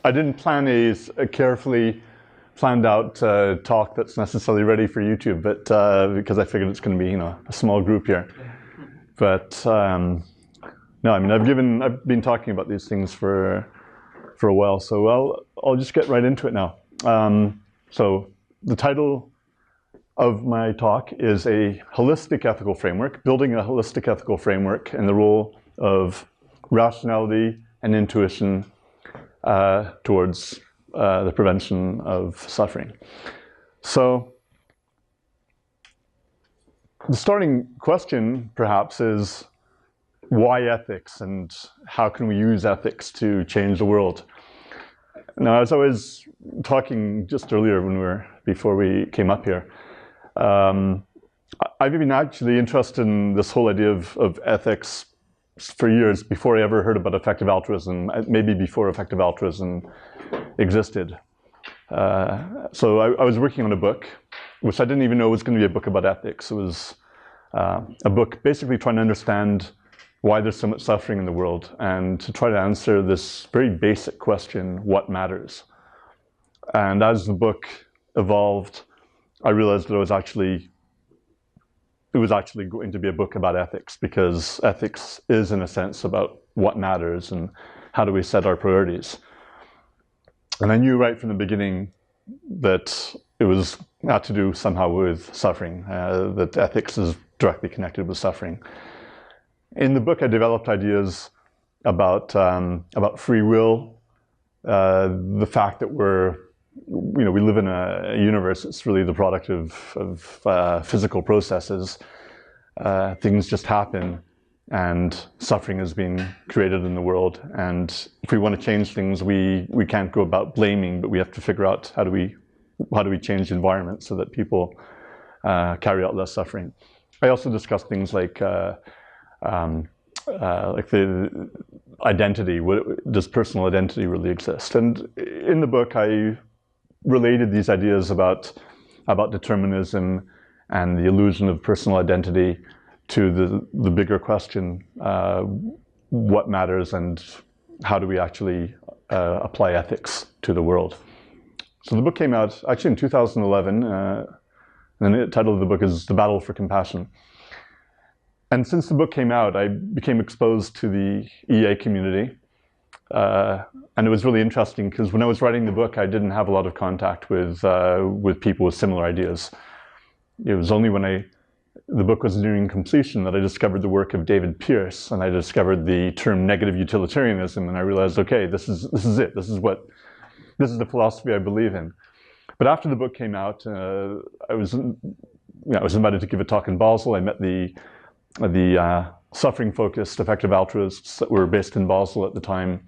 I didn't plan a carefully planned out talk that's necessarily ready for YouTube, but because I figured it's going to be, a small group here. But no, I mean, I've been talking about these things for a while, so I'll just get right into it now. So the title of my talk is a holistic ethical framework, building a holistic ethical framework and the role of rationality and intuition towards the prevention of suffering. So the starting question, perhaps, is why ethics and how can we use ethics to change the world? Now, as I was talking just earlier before we came up here, I've been actually interested in this whole idea of ethics for years before I ever heard about effective altruism, maybe before effective altruism existed. So I was working on a book, which I didn't even know was going to be a book about ethics. It was a book basically trying to understand why there's so much suffering in the world and to try to answer this very basic question, what matters? And as the book evolved, I realized that it was actually going to be a book about ethics, because ethics is, in a sense, about what matters and how do we set our priorities. And I knew right from the beginning that it had to do somehow with suffering, that ethics is directly connected with suffering. In the book, I developed ideas about free will, the fact that we live in a universe that's really the product of physical processes. Things just happen, and suffering is being created in the world. And if we want to change things, we can't go about blaming, but we have to figure out how do we change the environment so that people carry out less suffering. I also discussed things like the identity. Does personal identity really exist? And in the book, I related these ideas about determinism and the illusion of personal identity to the bigger question, what matters and how do we actually apply ethics to the world. So the book came out actually in 2011, and the title of the book is The Battle for Compassion. And since the book came out, I became exposed to the EA community. And it was really interesting because when I was writing the book, I didn't have a lot of contact with people with similar ideas. It was only when the book was nearing completion that I discovered the work of David Pearce, and I discovered the term negative utilitarianism, and I realized, okay, this is it. This is the philosophy I believe in. But after the book came out, I was invited to give a talk in Basel. I met the suffering-focused effective altruists that were based in Basel at the time.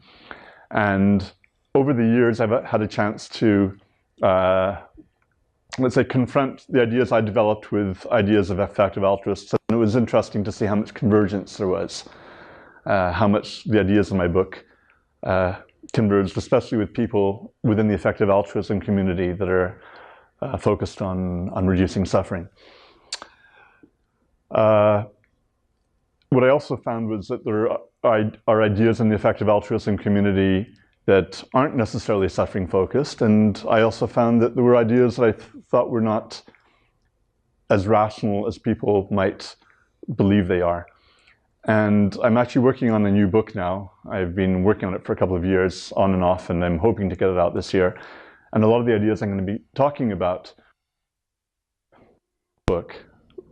And over the years, I've had a chance to, let's say, confront the ideas I developed with ideas of effective altruists. And it was interesting to see how much convergence there was, how much the ideas in my book converged, especially with people within the effective altruism community that are focused on reducing suffering. What I also found was that there are ideas in the effective altruism community that aren't necessarily suffering focused, and I also found that there were ideas that I thought were not as rational as people might believe they are. And I'm actually working on a new book now. I've been working on it for a couple of years, on and off, and I'm hoping to get it out this year. And a lot of the ideas I'm going to be talking about in the book,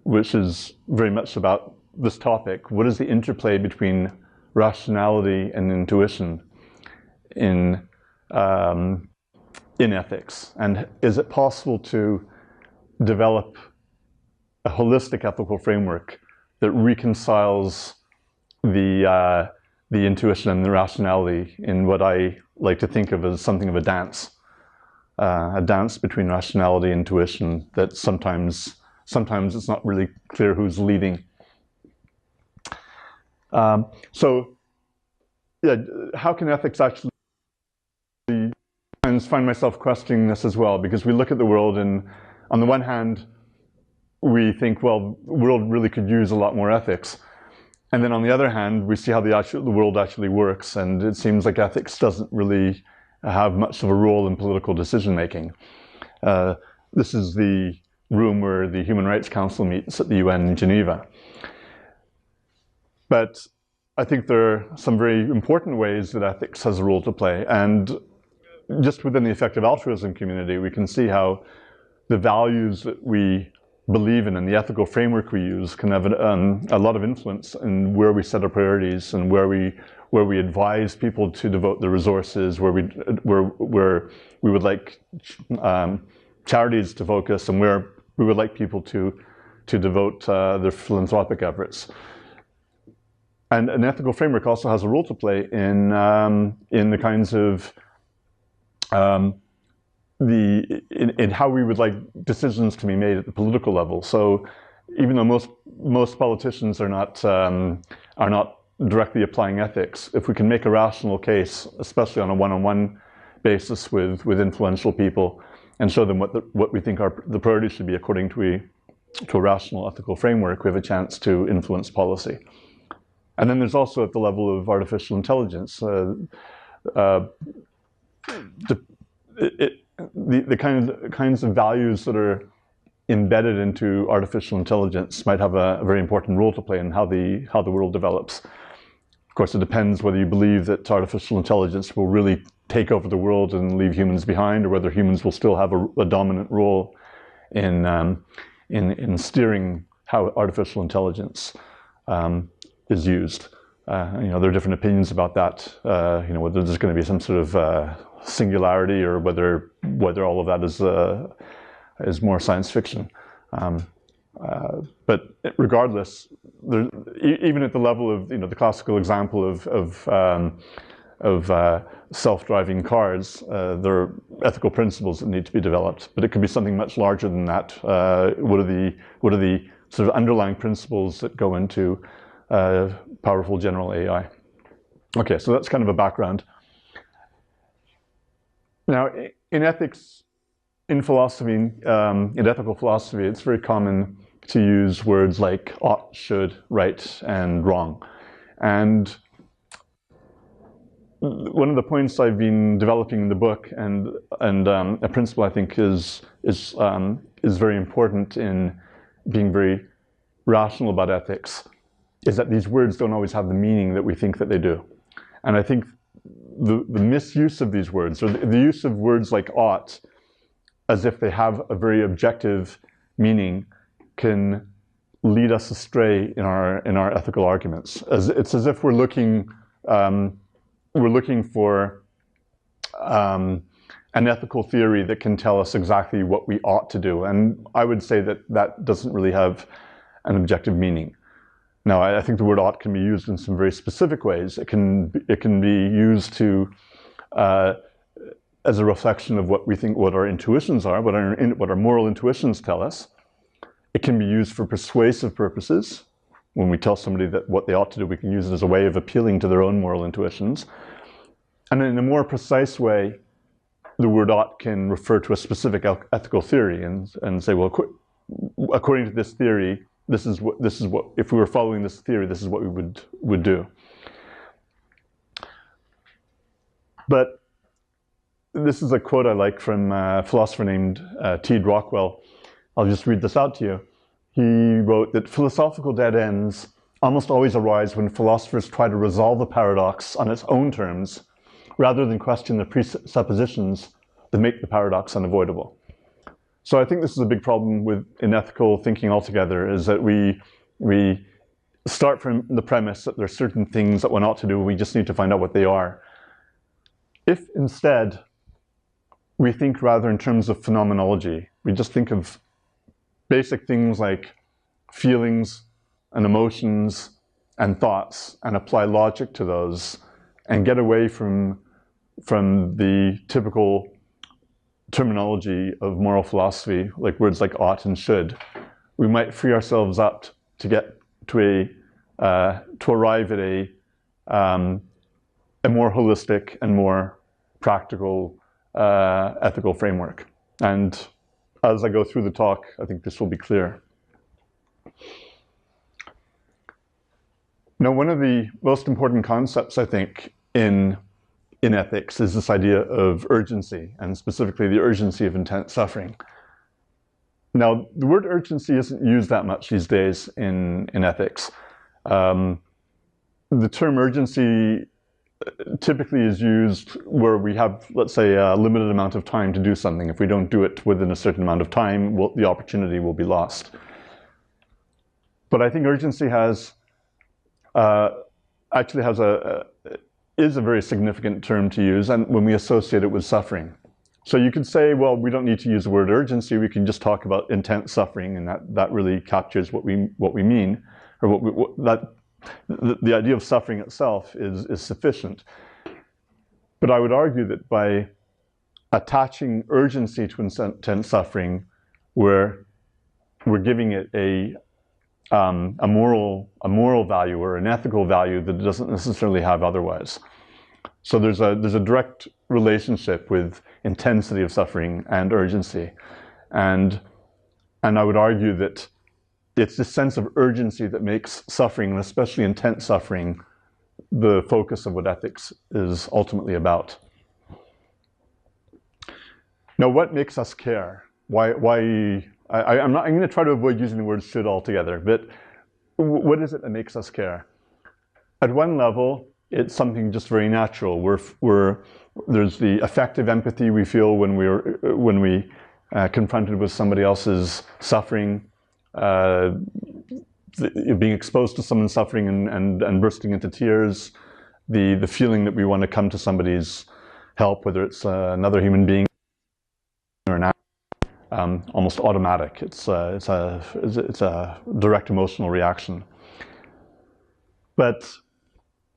which is very much about this topic. What is the interplay between rationality and intuition in ethics? And is it possible to develop a holistic ethical framework that reconciles the intuition and the rationality in what I like to think of as something of a dance between rationality and intuition that sometimes it's not really clear who's leading. So, yeah, how can ethics actually? I find myself questioning this as well, because we look at the world and on the one hand, we think, well, the world really could use a lot more ethics. And then on the other hand, we see how the world actually works, and it seems like ethics doesn't really have much of a role in political decision making. This is the room where the Human Rights Council meets at the UN in Geneva. But I think there are some very important ways that ethics has a role to play. And just within the effective altruism community, we can see how the values that we believe in and the ethical framework we use can have a lot of influence in where we set our priorities and where we advise people to devote their resources, where we would like charities to focus, and where we would like people to devote their philanthropic efforts. And an ethical framework also has a role to play in the kinds of in how we would like decisions to be made at the political level. So, even though most politicians are not directly applying ethics, if we can make a rational case, especially on a one-on-one basis with influential people, and show them what we think the priorities should be according to a rational ethical framework, we have a chance to influence policy. And then there's also at the level of artificial intelligence, the kinds of values that are embedded into artificial intelligence might have a very important role to play in how the world develops. Of course, it depends whether you believe that artificial intelligence will really take over the world and leave humans behind, or whether humans will still have a dominant role in steering how artificial intelligence is used. There are different opinions about that. Whether there's going to be some sort of singularity, or whether all of that is more science fiction. But regardless, even at the level of the classical example of self-driving cars, there are ethical principles that need to be developed. But it could be something much larger than that. What are the sort of underlying principles that go into powerful general AI? Okay, so that's kind of a background. Now, in ethics, in philosophy, in ethical philosophy, it's very common to use words like ought, should, right, and wrong. And one of the points I've been developing in the book, and a principle I think is very important in being very rational about ethics, is that these words don't always have the meaning that we think that they do. And I think the misuse of these words, or the use of words like ought, as if they have a very objective meaning, can lead us astray in our ethical arguments. It's as if we're looking for an ethical theory that can tell us exactly what we ought to do. And I would say that doesn't really have an objective meaning. Now, I think the word ought can be used in some very specific ways. It can be used to as a reflection of what our intuitions are, what our moral intuitions tell us. It can be used for persuasive purposes. When we tell somebody that what they ought to do, we can use it as a way of appealing to their own moral intuitions. And in a more precise way, the word ought can refer to a specific ethical theory and say, well, according to this theory, this is what if we were following this theory, this is what we would do. But this is a quote I like from a philosopher named T. Rockwell. I'll just read this out to you. He wrote that philosophical dead ends almost always arise when philosophers try to resolve a paradox on its own terms, rather than question the presuppositions that make the paradox unavoidable. So I think this is a big problem in ethical thinking altogether, is that we start from the premise that there are certain things that one ought to do, we just need to find out what they are. If instead we think rather in terms of phenomenology, we just think of basic things like feelings and emotions and thoughts, and apply logic to those, and get away from the typical terminology of moral philosophy, like words like ought and should, we might free ourselves up to get to arrive at a more holistic and more practical ethical framework. And as I go through the talk, I think this will be clear. Now, one of the most important concepts, I think, in in ethics is this idea of urgency, and specifically the urgency of intense suffering. Now, the word urgency isn't used that much these days in ethics. The term urgency typically is used where we have, let's say, a limited amount of time to do something. If we don't do it within a certain amount of time, the opportunity will be lost. But I think urgency is a very significant term to use, and when we associate it with suffering. So you could say, well, we don't need to use the word urgency. We can just talk about intense suffering, and that really captures what we mean, or the idea of suffering itself is sufficient. But I would argue that by attaching urgency to intense suffering, we're giving it a moral value or an ethical value that it doesn't necessarily have otherwise. So there's a direct relationship with intensity of suffering and urgency, and I would argue that it's this sense of urgency that makes suffering, and especially intense suffering, the focus of what ethics is ultimately about. Now, what makes us care? I'm going to try to avoid using the word should altogether, but what is it that makes us care? At one level, it's something just very natural. There's the affective empathy we feel when we confronted with somebody else's suffering, being exposed to someone's suffering and bursting into tears, the feeling that we want to come to somebody's help, whether it's another human being or an animal, almost automatic. It's a direct emotional reaction. But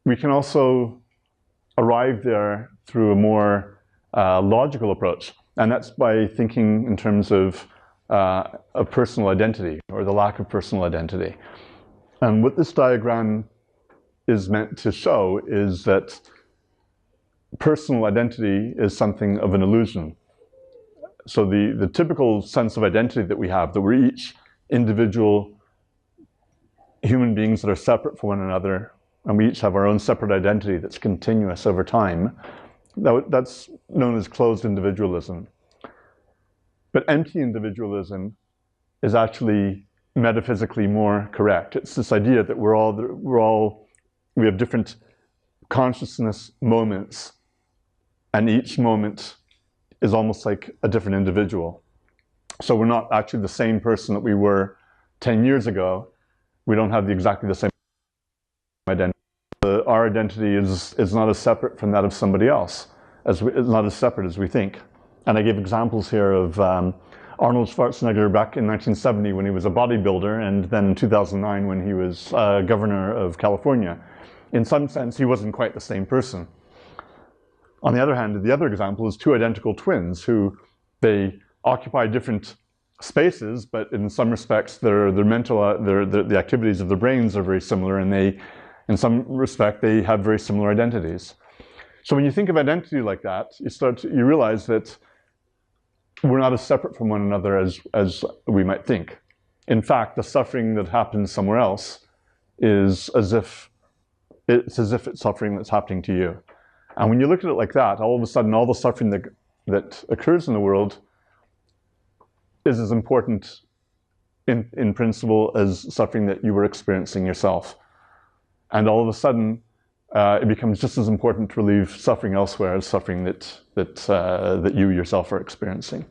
we can also arrive there through a more logical approach, and that's by thinking in terms of a personal identity, or the lack of personal identity. And what this diagram is meant to show is that personal identity is something of an illusion. So the typical sense of identity that we have, that we're each individual human beings that are separate from one another, and we each have our own separate identity that's continuous over time, that's known as closed individualism. But empty individualism is actually metaphysically more correct. It's this idea that we have different consciousness moments, and each moment is almost like a different individual. So we're not actually the same person that we were 10 years ago. We don't have exactly the same identity. Our identity is not as separate from that of somebody else, is not as separate as we think. And I gave examples here of Arnold Schwarzenegger back in 1970 when he was a bodybuilder, and then in 2009 when he was governor of California. In some sense, he wasn't quite the same person. On the other hand, the other example is two identical twins who they occupy different spaces, but in some respects, the activities of their brains are very similar, and in some respect, they have very similar identities. So when you think of identity like that, you realize that we're not as separate from one another as we might think. In fact, the suffering that happens somewhere else is as if it's suffering that's happening to you. And when you look at it like that, all of a sudden, all the suffering that occurs in the world is as important in principle as suffering that you were experiencing yourself. And all of a sudden, it becomes just as important to relieve suffering elsewhere as suffering that you yourself are experiencing.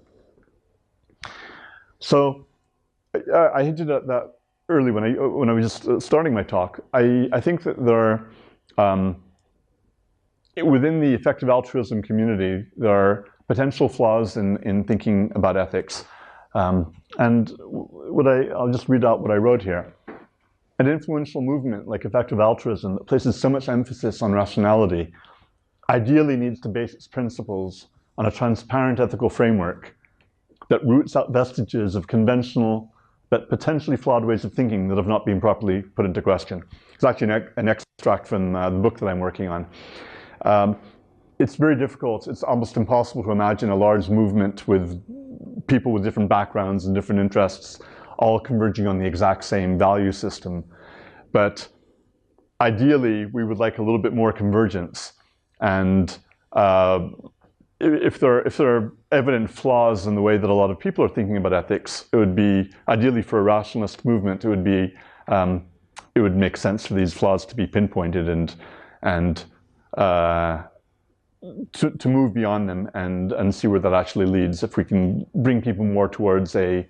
So I hinted at that early when I was just starting my talk. I think that there are, within the effective altruism community, there are potential flaws in thinking about ethics. And I'll just read out what I wrote here. An influential movement like effective altruism that places so much emphasis on rationality ideally needs to base its principles on a transparent ethical framework that roots out vestiges of conventional but potentially flawed ways of thinking that have not been properly put into question. It's actually an extract from the book that I'm working on. It's very difficult, it's almost impossible to imagine a large movement with people with different backgrounds and different interests all converging on the exact same value system. But ideally, we would like a little bit more convergence. And if there are evident flaws in the way that a lot of people are thinking about ethics, it would be, ideally for a rationalist movement, it would make sense for these flaws to be pinpointed and to move beyond them and see where that actually leads. If we can bring people more towards towards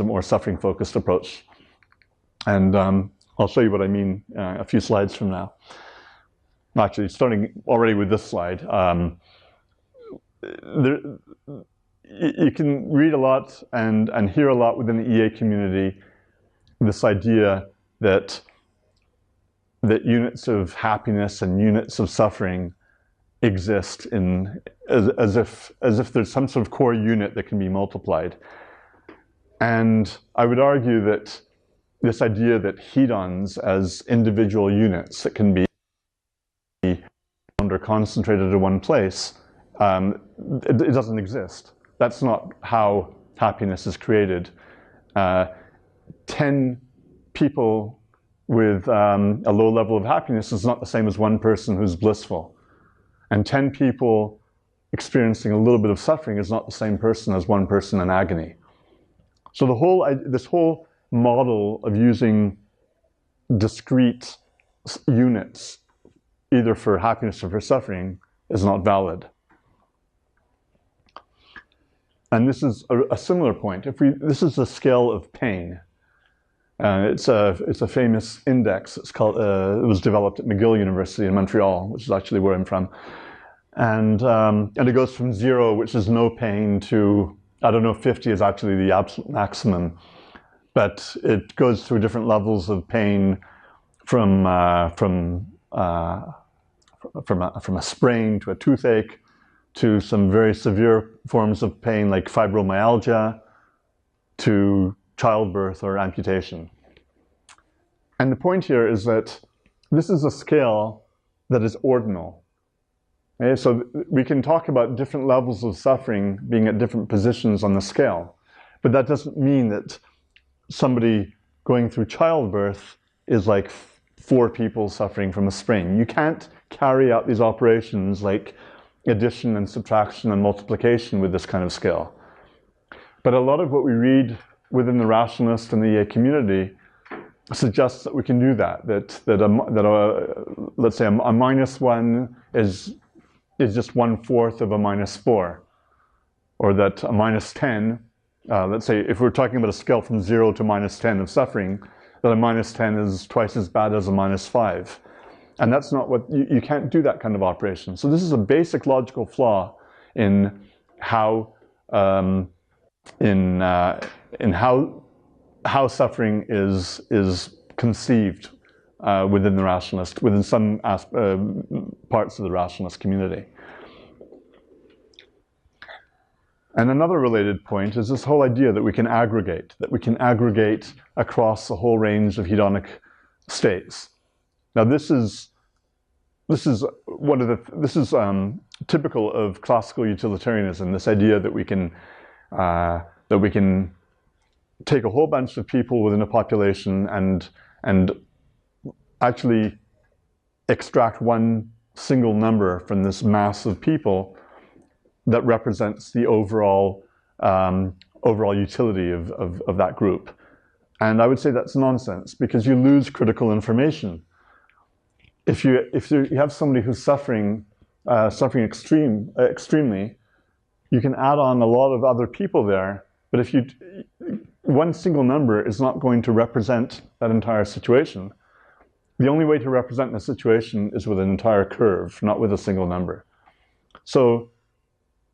a more suffering-focused approach. And I'll show you what I mean a few slides from now. Actually, starting already with this slide, you can read a lot and hear a lot within the EA community this idea that units of happiness and units of suffering exist as if there's some sort of core unit that can be multiplied. And I would argue that this idea that hedons as individual units that can be or concentrated in one place, it doesn't exist. That's not how happiness is created. 10 people with a low level of happiness is not the same as one person who's blissful. And 10 people experiencing a little bit of suffering is not the same person as one person in agony. So this whole model of using discrete units, either for happiness or for suffering, is not valid. And this is a similar point. This is the scale of pain. It's a famous index. It's called. It was developed at McGill University in Montreal, which is actually where I'm from. And it goes from 0, which is no pain, to, I don't know if 50 is actually the absolute maximum, but it goes through different levels of pain from a sprain to a toothache to some very severe forms of pain like fibromyalgia to childbirth or amputation. And the point here is that this is a scale that is ordinal. Okay? So we can talk about different levels of suffering being at different positions on the scale, but that doesn't mean that somebody going through childbirth is like 4 people suffering from a sprain. You can't carry out these operations like addition and subtraction and multiplication with this kind of scale. But a lot of what we read within the rationalist and the EA community suggests that we can do that. Let's say a -1 is just 1/4 of a -4, or that a -10. Let's say if we're talking about a scale from 0 to -10 of suffering, that a -10 is twice as bad as a -5. And that's not what, you can't do that kind of operation. So this is a basic logical flaw in how suffering is conceived within the rationalist, within some parts of the rationalist community. And another related point is this whole idea that we can aggregate across a whole range of hedonic states. Now this is typical of classical utilitarianism. This idea that we can take a whole bunch of people within a population and actually extract one single number from this mass of people that represents the overall utility of that group. And I would say that's nonsense, because you lose critical information. If you have somebody who's suffering extremely, you can add on a lot of other people there, but one single number is not going to represent that entire situation. The only way to represent the situation is with an entire curve, not with a single number. So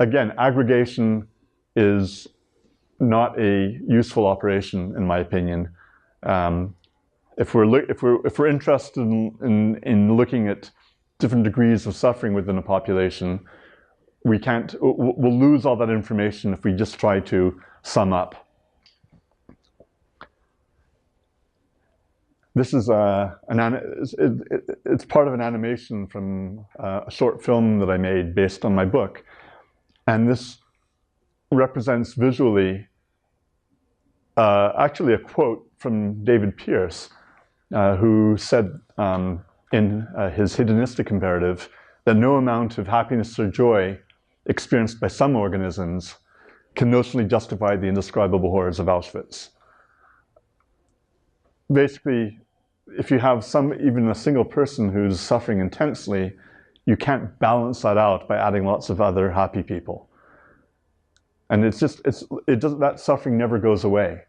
again, aggregation is not a useful operation, in my opinion. If we're interested in looking at different degrees of suffering within a population, we'll lose all that information if we just try to sum up. This is it's part of an animation from a short film that I made based on my book, and this represents visually actually a quote from David Pearce, who said in his hedonistic imperative that no amount of happiness or joy experienced by some organisms can notionally justify the indescribable horrors of Auschwitz. Basically, if you have even a single person who's suffering intensely, you can't balance that out by adding lots of other happy people. And that suffering never goes away.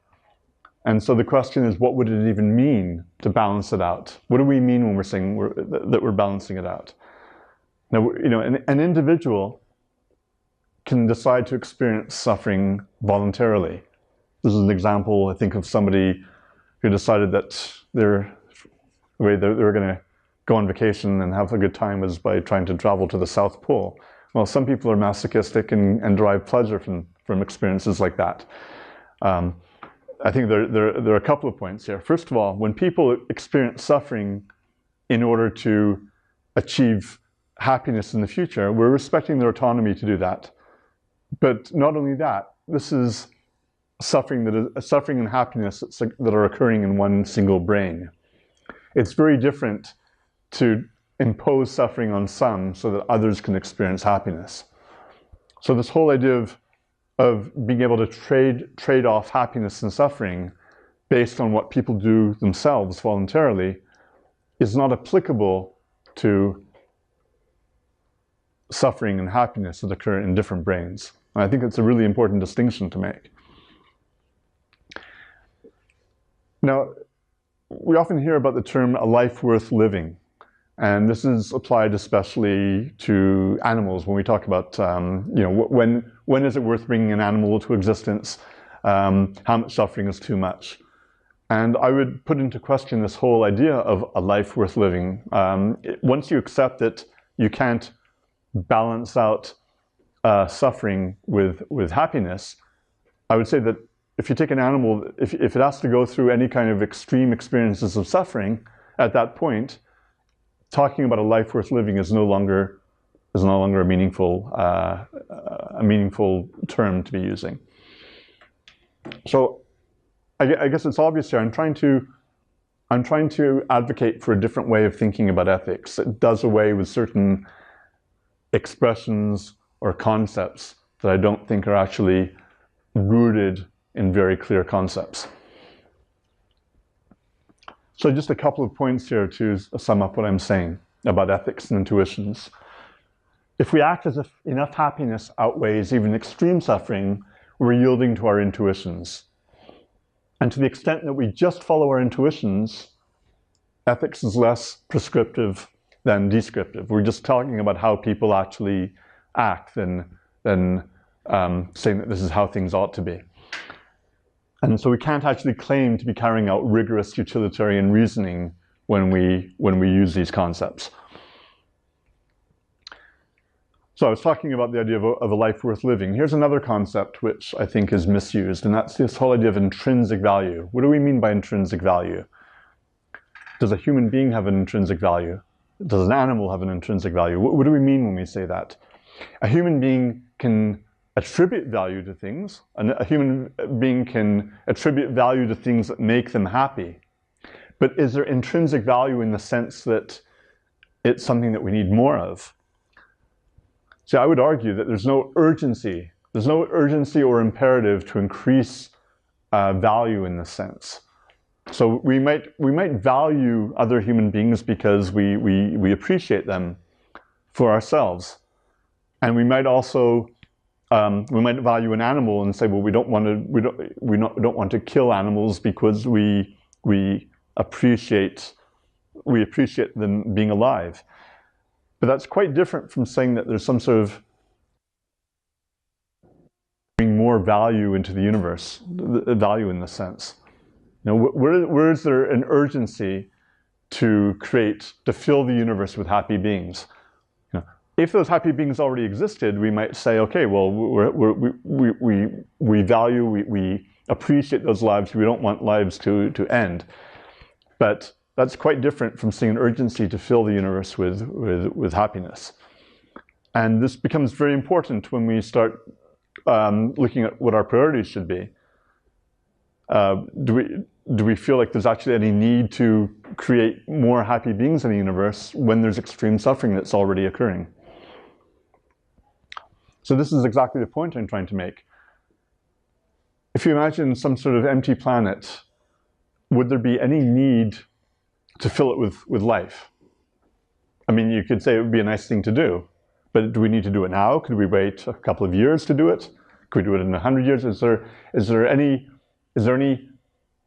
And so the question is, what would it even mean to balance it out? What do we mean when we're saying that we're balancing it out? Now, an individual can decide to experience suffering voluntarily. This is an example, I think, of somebody who decided that the way they were going to go on vacation and have a good time was by trying to travel to the South Pole. Well, some people are masochistic and derive pleasure from experiences like that. I think there are a couple of points here. First of all, when people experience suffering in order to achieve happiness in the future, we're respecting their autonomy to do that. But not only that, this is suffering and happiness that are occurring in one single brain. It's very different to impose suffering on some so that others can experience happiness. So this whole idea of being able to trade off happiness and suffering based on what people do themselves voluntarily is not applicable to suffering and happiness that occur in different brains. And I think it's a really important distinction to make. Now, we often hear about the term a life worth living. And this is applied especially to animals when we talk about, when is it worth bringing an animal to existence? How much suffering is too much? And I would put into question this whole idea of a life worth living. Once you accept that you can't balance out suffering with happiness, I would say that if you take an animal, if it has to go through any kind of extreme experiences of suffering, at that point, talking about a life worth living is no longer a meaningful term to be using. So I guess it's obvious here. I'm trying to advocate for a different way of thinking about ethics. It does away with certain expressions or concepts that I don't think are actually rooted in very clear concepts. So just a couple of points here to sum up what I'm saying about ethics and intuitions. If we act as if enough happiness outweighs even extreme suffering, we're yielding to our intuitions. And to the extent that we just follow our intuitions, ethics is less prescriptive than descriptive. We're just talking about how people actually act than saying that this is how things ought to be. And so we can't actually claim to be carrying out rigorous utilitarian reasoning when we use these concepts. So I was talking about the idea of a life worth living. Here's another concept which I think is misused, and that's this whole idea of intrinsic value. What do we mean by intrinsic value? Does a human being have an intrinsic value? Does an animal have an intrinsic value? What do we mean when we say that? A human being can attribute value to things, and a human being can attribute value to things that make them happy. But is there intrinsic value in the sense that it's something that we need more of? See, I would argue that there's no urgency. There's no urgency or imperative to increase value in this sense. So we might value other human beings because we appreciate them for ourselves, and we might also we might value an animal and say, well, we don't want to kill animals because we appreciate them being alive. But that's quite different from saying that there's some sort of bring more value into the universe, value in the sense. You know, where is there an urgency to fill the universe with happy beings? You know, if those happy beings already existed, we might say, okay, well, we value, we appreciate those lives. We don't want lives to end. But that's quite different from seeing an urgency to fill the universe with happiness. And this becomes very important when we start looking at what our priorities should be. Do do we feel like there's actually any need to create more happy beings in the universe when there's extreme suffering that's already occurring? So this is exactly the point I'm trying to make. If you imagine some sort of empty planet, would there be any need to fill it with life? I mean, you could say it would be a nice thing to do, but do we need to do it now? Could we wait a couple of years to do it? Could we do it in 100 years? Is there any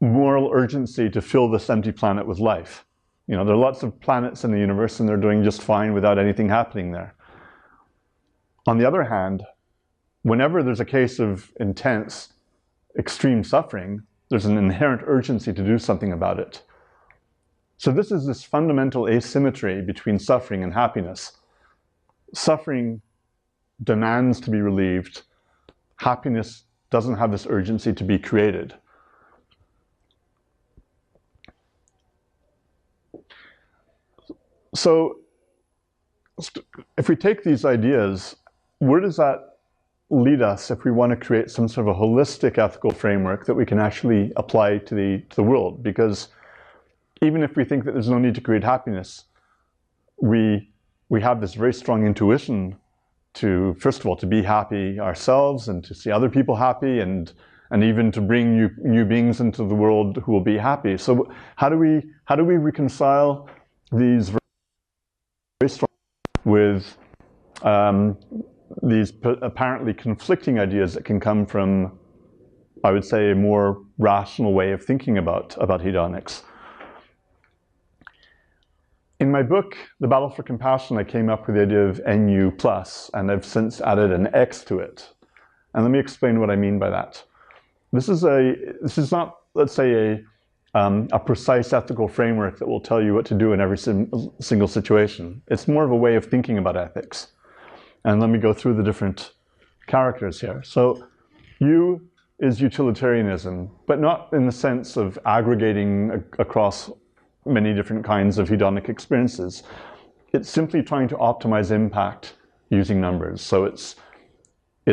moral urgency to fill this empty planet with life? You know, there are lots of planets in the universe and they're doing just fine without anything happening there. On the other hand, whenever there's a case of intense, extreme suffering, there's an inherent urgency to do something about it. So this is this fundamental asymmetry between suffering and happiness. Suffering demands to be relieved. Happiness doesn't have this urgency to be created. So if we take these ideas, where does that lead us if we want to create some sort of a holistic ethical framework that we can actually apply to the world? Because even if we think that there's no need to create happiness, we have this very strong intuition to, first of all, to be happy ourselves and to see other people happy and even to bring new beings into the world who will be happy. So how do we reconcile these very strong with these apparently conflicting ideas that can come from, I would say, a more rational way of thinking about hedonics? In my book, The Battle for Compassion, I came up with the idea of NU+, and I've since added an X to it. And let me explain what I mean by that. This is not, let's say, a precise ethical framework that will tell you what to do in every single situation. It's more of a way of thinking about ethics. And let me go through the different characters here. So U is utilitarianism, but not in the sense of aggregating across many different kinds of hedonic experiences. It's simply trying to optimize impact using numbers. So it's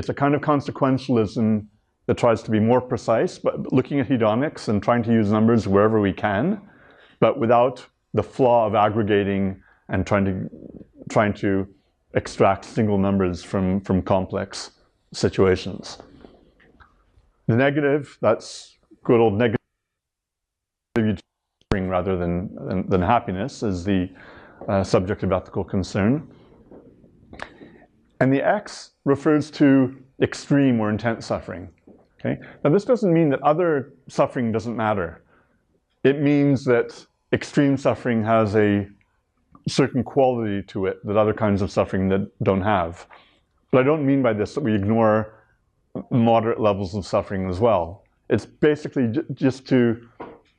a kind of consequentialism that tries to be more precise, but looking at hedonics and trying to use numbers wherever we can, but without the flaw of aggregating and trying to extract single numbers from complex situations. The negative, that's good old negative rather than happiness, is the subject of ethical concern. And the X refers to extreme or intense suffering. Okay? Now this doesn't mean that other suffering doesn't matter. It means that extreme suffering has a certain quality to it that other kinds of suffering that don't have. But I don't mean by this that we ignore moderate levels of suffering as well. It's basically just to,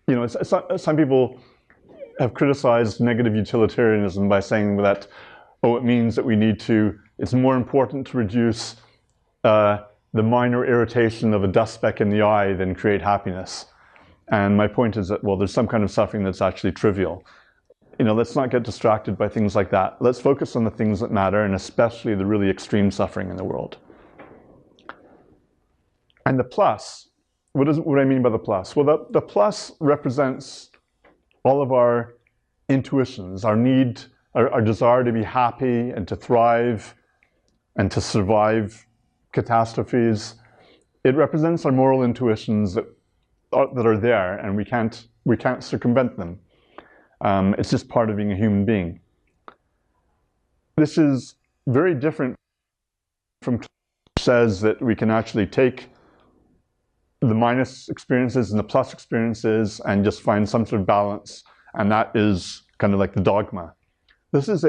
you know, some people have criticized negative utilitarianism by saying that, oh, it means that it's more important to reduce the minor irritation of a dust speck in the eye than create happiness. And my point is that, well, there's some kind of suffering that's actually trivial. You know, let's not get distracted by things like that. Let's focus on the things that matter, and especially the really extreme suffering in the world. And the plus, what do I mean by the plus? Well, the plus represents all of our intuitions, our need, our desire to be happy and to thrive and to survive catastrophes. It represents our moral intuitions that are there, and we can't circumvent them. It's just part of being a human being. This is very different from which says that we can actually take the minus experiences and the plus experiences and just find some sort of balance, and that is kind of like the dogma. This is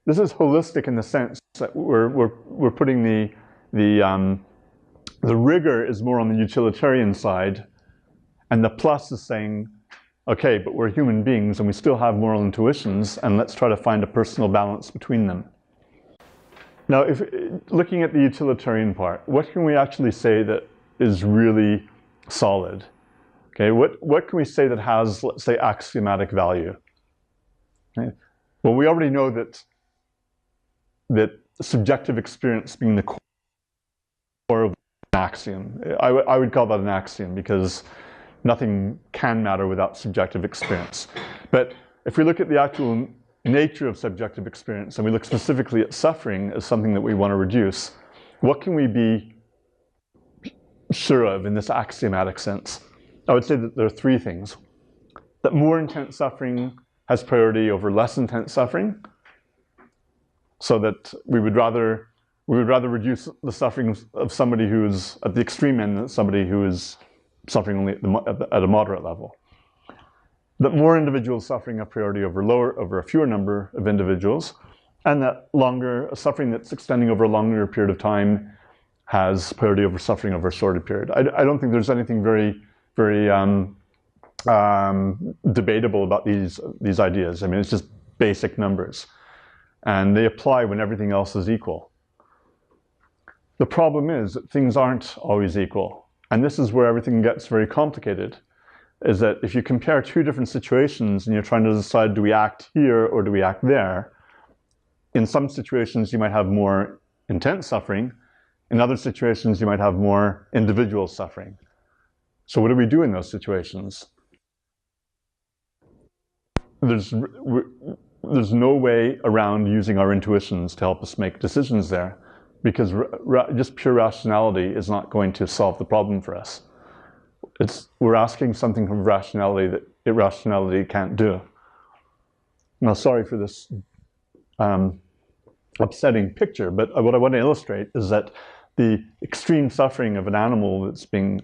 holistic in the sense that we're putting the rigor is more on the utilitarian side, and the plus is saying, okay, but we're human beings and we still have moral intuitions, and let's try to find a personal balance between them. Now, if looking at the utilitarian part, what can we actually say that is really solid? Okay, what can we say that has, let's say, axiomatic value? Okay. Well, we already know that subjective experience being the core of an axiom. I would call that an axiom because nothing can matter without subjective experience. But if we look at the actual nature of subjective experience, and we look specifically at suffering as something that we want to reduce, what can we be sure of in this axiomatic sense? I would say that there are three things. That more intense suffering has priority over less intense suffering, so that we would rather reduce the suffering of somebody who is at the extreme end than somebody who is suffering only at a moderate level. That more individuals suffering have priority over a fewer number of individuals, and that a suffering that's extending over a longer period of time has priority over suffering over a shorter period. I don't think there's anything very debatable about these ideas. I mean, it's just basic numbers, and they apply when everything else is equal. The problem is that things aren't always equal, and this is where everything gets very complicated, is that if you compare two different situations and you're trying to decide, do we act here or do we act there? In some situations, you might have more intense suffering. In other situations, you might have more individual suffering. So what do we do in those situations? There's no way around using our intuitions to help us make decisions there, because just pure rationality is not going to solve the problem for us. We're asking something from rationality that irrationality can't do. Now, sorry for this upsetting picture, but what I want to illustrate is that the extreme suffering of an animal that's being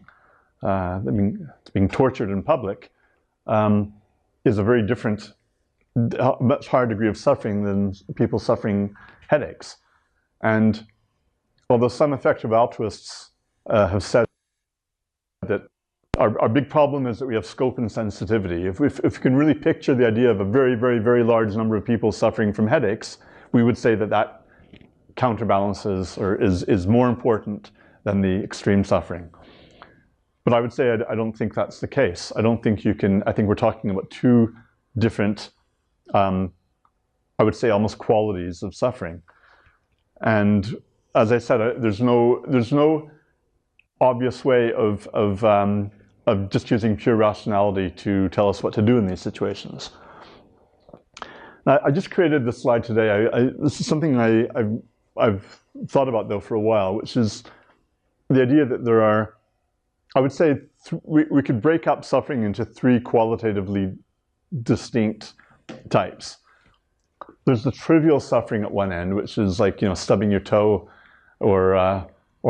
tortured in public is a very different, much higher degree of suffering than people suffering headaches. And although some effective altruists have said that our big problem is that we have scope and sensitivity. If we can really picture the idea of a very, very, very large number of people suffering from headaches, we would say that counterbalances or is more important than the extreme suffering. But I would say I don't think that's the case. I don't think you can. I think we're talking about two different, I would say, almost qualities of suffering. And as I said, there's no obvious way of just using pure rationality to tell us what to do in these situations. Now, I just created this slide today. This is something I've thought about, though, for a while, which is the idea that there are, I would say, we could break up suffering into three qualitatively distinct types. There's the trivial suffering at one end, which is like, stubbing your toe or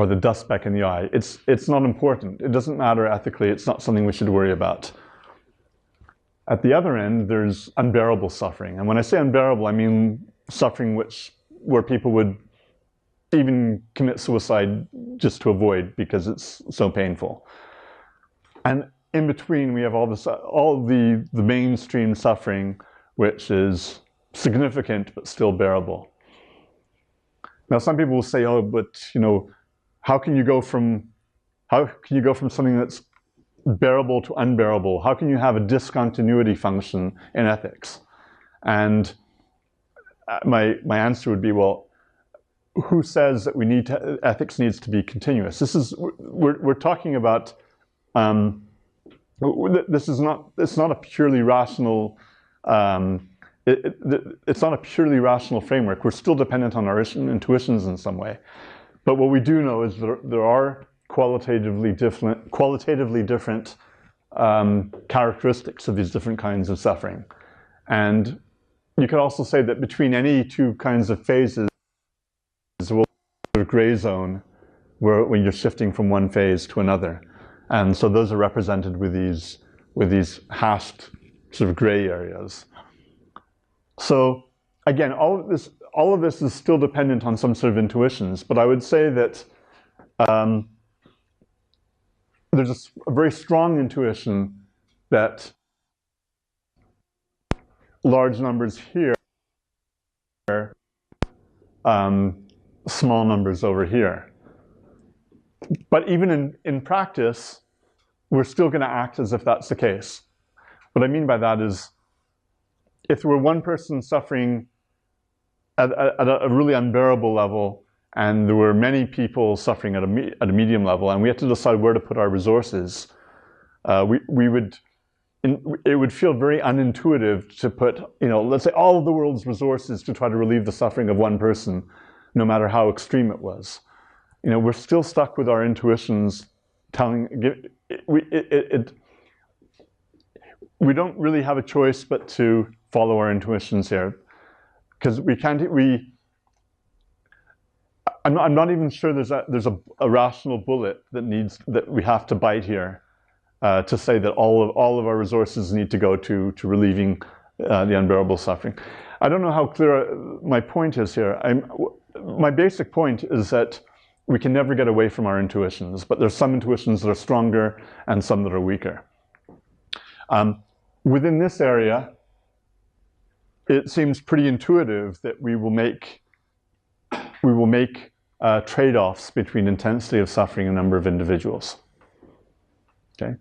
the dust speck in the eye. It's not important. It doesn't matter ethically. It's not something we should worry about. At the other end, there's unbearable suffering. And when I say unbearable, I mean suffering where people would even commit suicide just to avoid because it's so painful. And in between, we have all the mainstream suffering, which is significant but still bearable. Now, some people will say, "Oh, but how can you go from something that's bearable to unbearable? How can you have a discontinuity function in ethics?" And my answer would be, well, who says that ethics needs to be continuous? We're talking about it's not a purely rational it's not a purely rational framework. We're still dependent on our intuitions in some way. But what we do know is there are qualitatively different characteristics of these different kinds of suffering. And you could also say that between any two kinds of phases, there will be a gray zone when you're shifting from one phase to another. And so those are represented with these hashed sort of gray areas. So again, all of this is still dependent on some sort of intuitions, but I would say that there's a very strong intuition that large numbers here, small numbers over here. But even in practice, we're still going to act as if that's the case. What I mean by that is, if there were one person suffering at a really unbearable level, and there were many people suffering at a medium level, and we had to decide where to put our resources, it would feel very unintuitive to put, let's say, all of the world's resources to try to relieve the suffering of one person, no matter how extreme it was. We're still stuck with our intuitions we don't really have a choice but to follow our intuitions here, because I'm not even sure there's a rational bullet that we have to bite here to say that all of our resources need to go to relieving the unbearable suffering. I don't know how clear my point is here. My basic point is that we can never get away from our intuitions, but there's some intuitions that are stronger and some that are weaker. Within this area, it seems pretty intuitive that we will make trade-offs between intensity of suffering and number of individuals. Okay.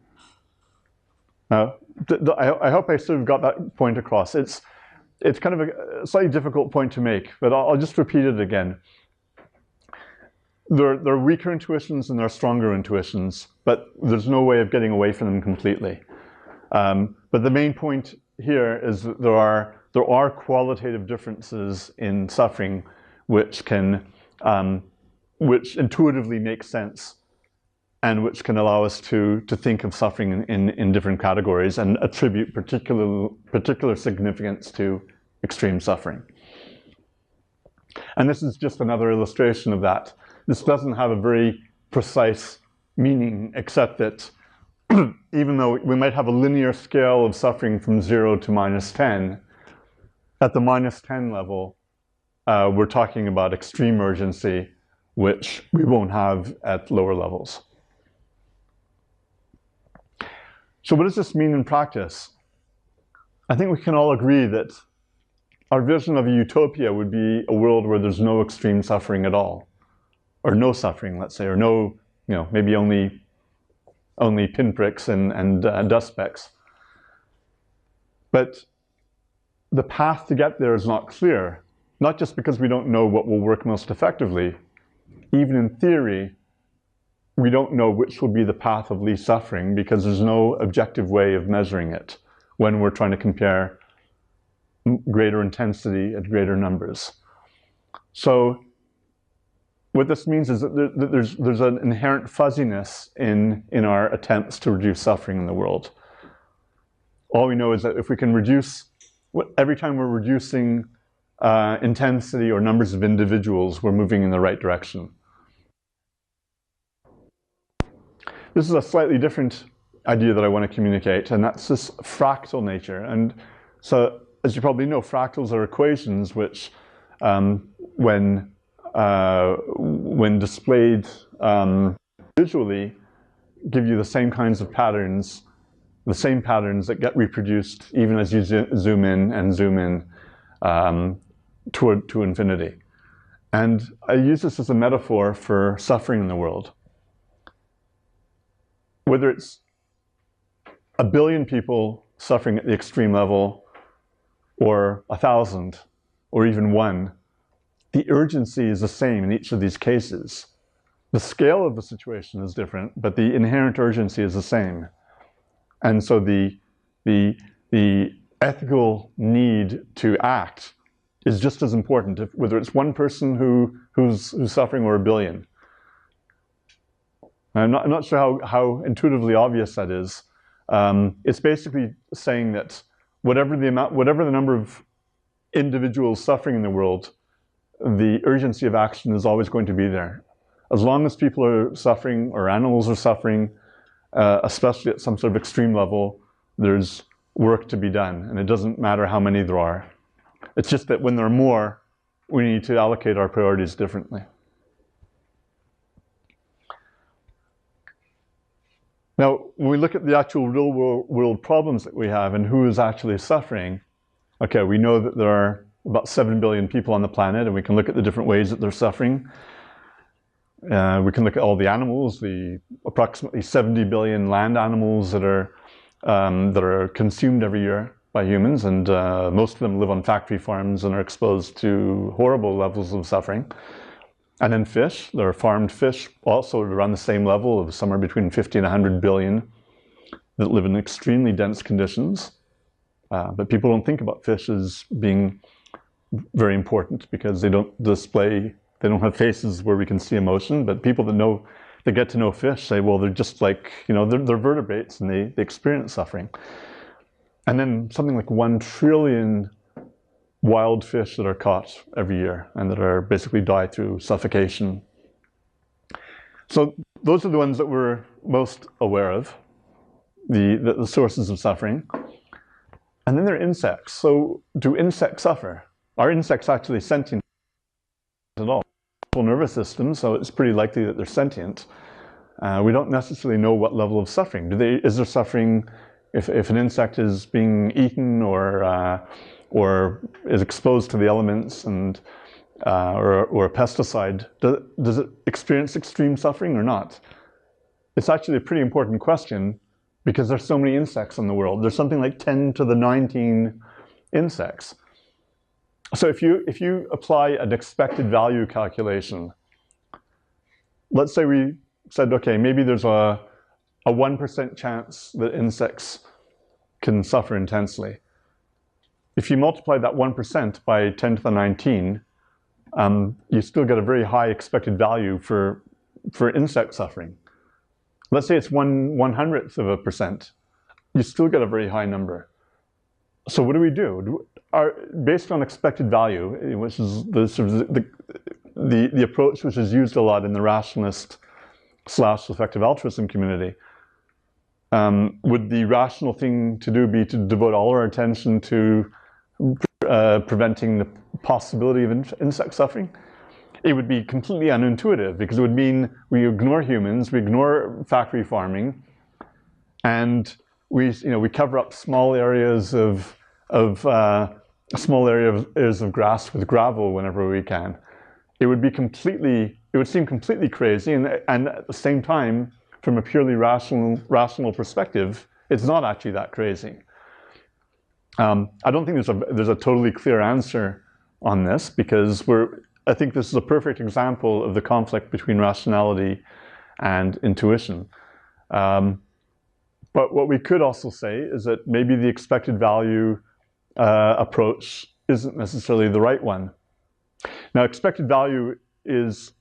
Now, I hope I sort of got that point across. It's kind of a slightly difficult point to make, but I'll just repeat it again. There are weaker intuitions and there are stronger intuitions, but there's no way of getting away from them completely. But the main point here is that there are qualitative differences in suffering which intuitively make sense and which can allow us to think of suffering in different categories and attribute particular significance to extreme suffering. And this is just another illustration of that. This doesn't have a very precise meaning, except that even though we might have a linear scale of suffering from 0 to -10, at the -10 level, we're talking about extreme urgency, which we won't have at lower levels. So what does this mean in practice? I think we can all agree that our vision of a utopia would be a world where there's no extreme suffering at all, or no suffering, let's say, or no, maybe only pinpricks and dust specks. But the path to get there is not clear, not just because we don't know what will work most effectively. Even in theory, we don't know which will be the path of least suffering because there's no objective way of measuring it when we're trying to compare greater intensity at greater numbers. So what this means is that there's an inherent fuzziness in our attempts to reduce suffering in the world. All we know is that if we can reduce, every time we're reducing intensity or numbers of individuals, we're moving in the right direction. This is a slightly different idea that I want to communicate, and that's this fractal nature. And so, as you probably know, fractals are equations which, when displayed visually, give you the same kinds of patterns, the same patterns that get reproduced even as you zoom in and zoom in to infinity. And I use this as a metaphor for suffering in the world. Whether it's 1 billion people suffering at the extreme level, or 1,000, or even 1, the urgency is the same in each of these cases. The scale of the situation is different, but the inherent urgency is the same. And so the ethical need to act is just as important, whether it's one person who's suffering or 1 billion. I'm not sure how intuitively obvious that is. It's basically saying that whatever the number of individuals suffering in the world, the urgency of action is always going to be there. As long as people are suffering or animals are suffering, especially at some sort of extreme level, there's work to be done, and it doesn't matter how many there are. It's just that when there are more, we need to allocate our priorities differently. Now, when we look at the actual real world problems that we have and who is actually suffering, okay, we know that there are about 7 billion people on the planet, and we can look at the different ways that they're suffering. We can look at all the animals, the approximately 70 billion land animals that are consumed every year by humans, and most of them live on factory farms and are exposed to horrible levels of suffering. And then fish, there are farmed fish also around the same level of somewhere between 50 and 100 billion. that live in extremely dense conditions. But people don't think about fish as being very important because they don't have faces where we can see emotion. But people that get to know fish say, well, they're just like, they're vertebrates and they experience suffering. And then something like 1 trillion wild fish that are caught every year and that are basically die through suffocation. So those are the ones that we're most aware of, the sources of suffering. And then there are insects. So do insects suffer? Are insects actually sentient at all? Nervous system, so it's pretty likely that they're sentient. We don't necessarily know what level of suffering. Is there suffering if an insect is being eaten or is exposed to the elements and or a pesticide? Does it experience extreme suffering or not? It's actually a pretty important question because there's so many insects in the world. There's something like 10 to the 19 insects. So if you apply an expected value calculation, let's say we said, okay, maybe there's a 1% chance that insects can suffer intensely. If you multiply that 1% by 10 to the 19, you still get a very high expected value for insect suffering. Let's say it's 1/100%. You still get a very high number. So what do we do? Based on expected value, which is the approach which is used a lot in the rationalist / effective altruism community, would the rational thing to do be to devote all our attention to preventing the possibility of insect suffering? It would be completely unintuitive because it would mean we ignore humans, we ignore factory farming, and we cover up small areas of grass with gravel whenever we can. It would seem completely crazy, and at the same time, from a purely rational perspective, it's not actually that crazy. I don't think there's a totally clear answer on this because I think this is a perfect example of the conflict between rationality and intuition. But what we could also say is that maybe the expected value approach isn't necessarily the right one. Now, expected value is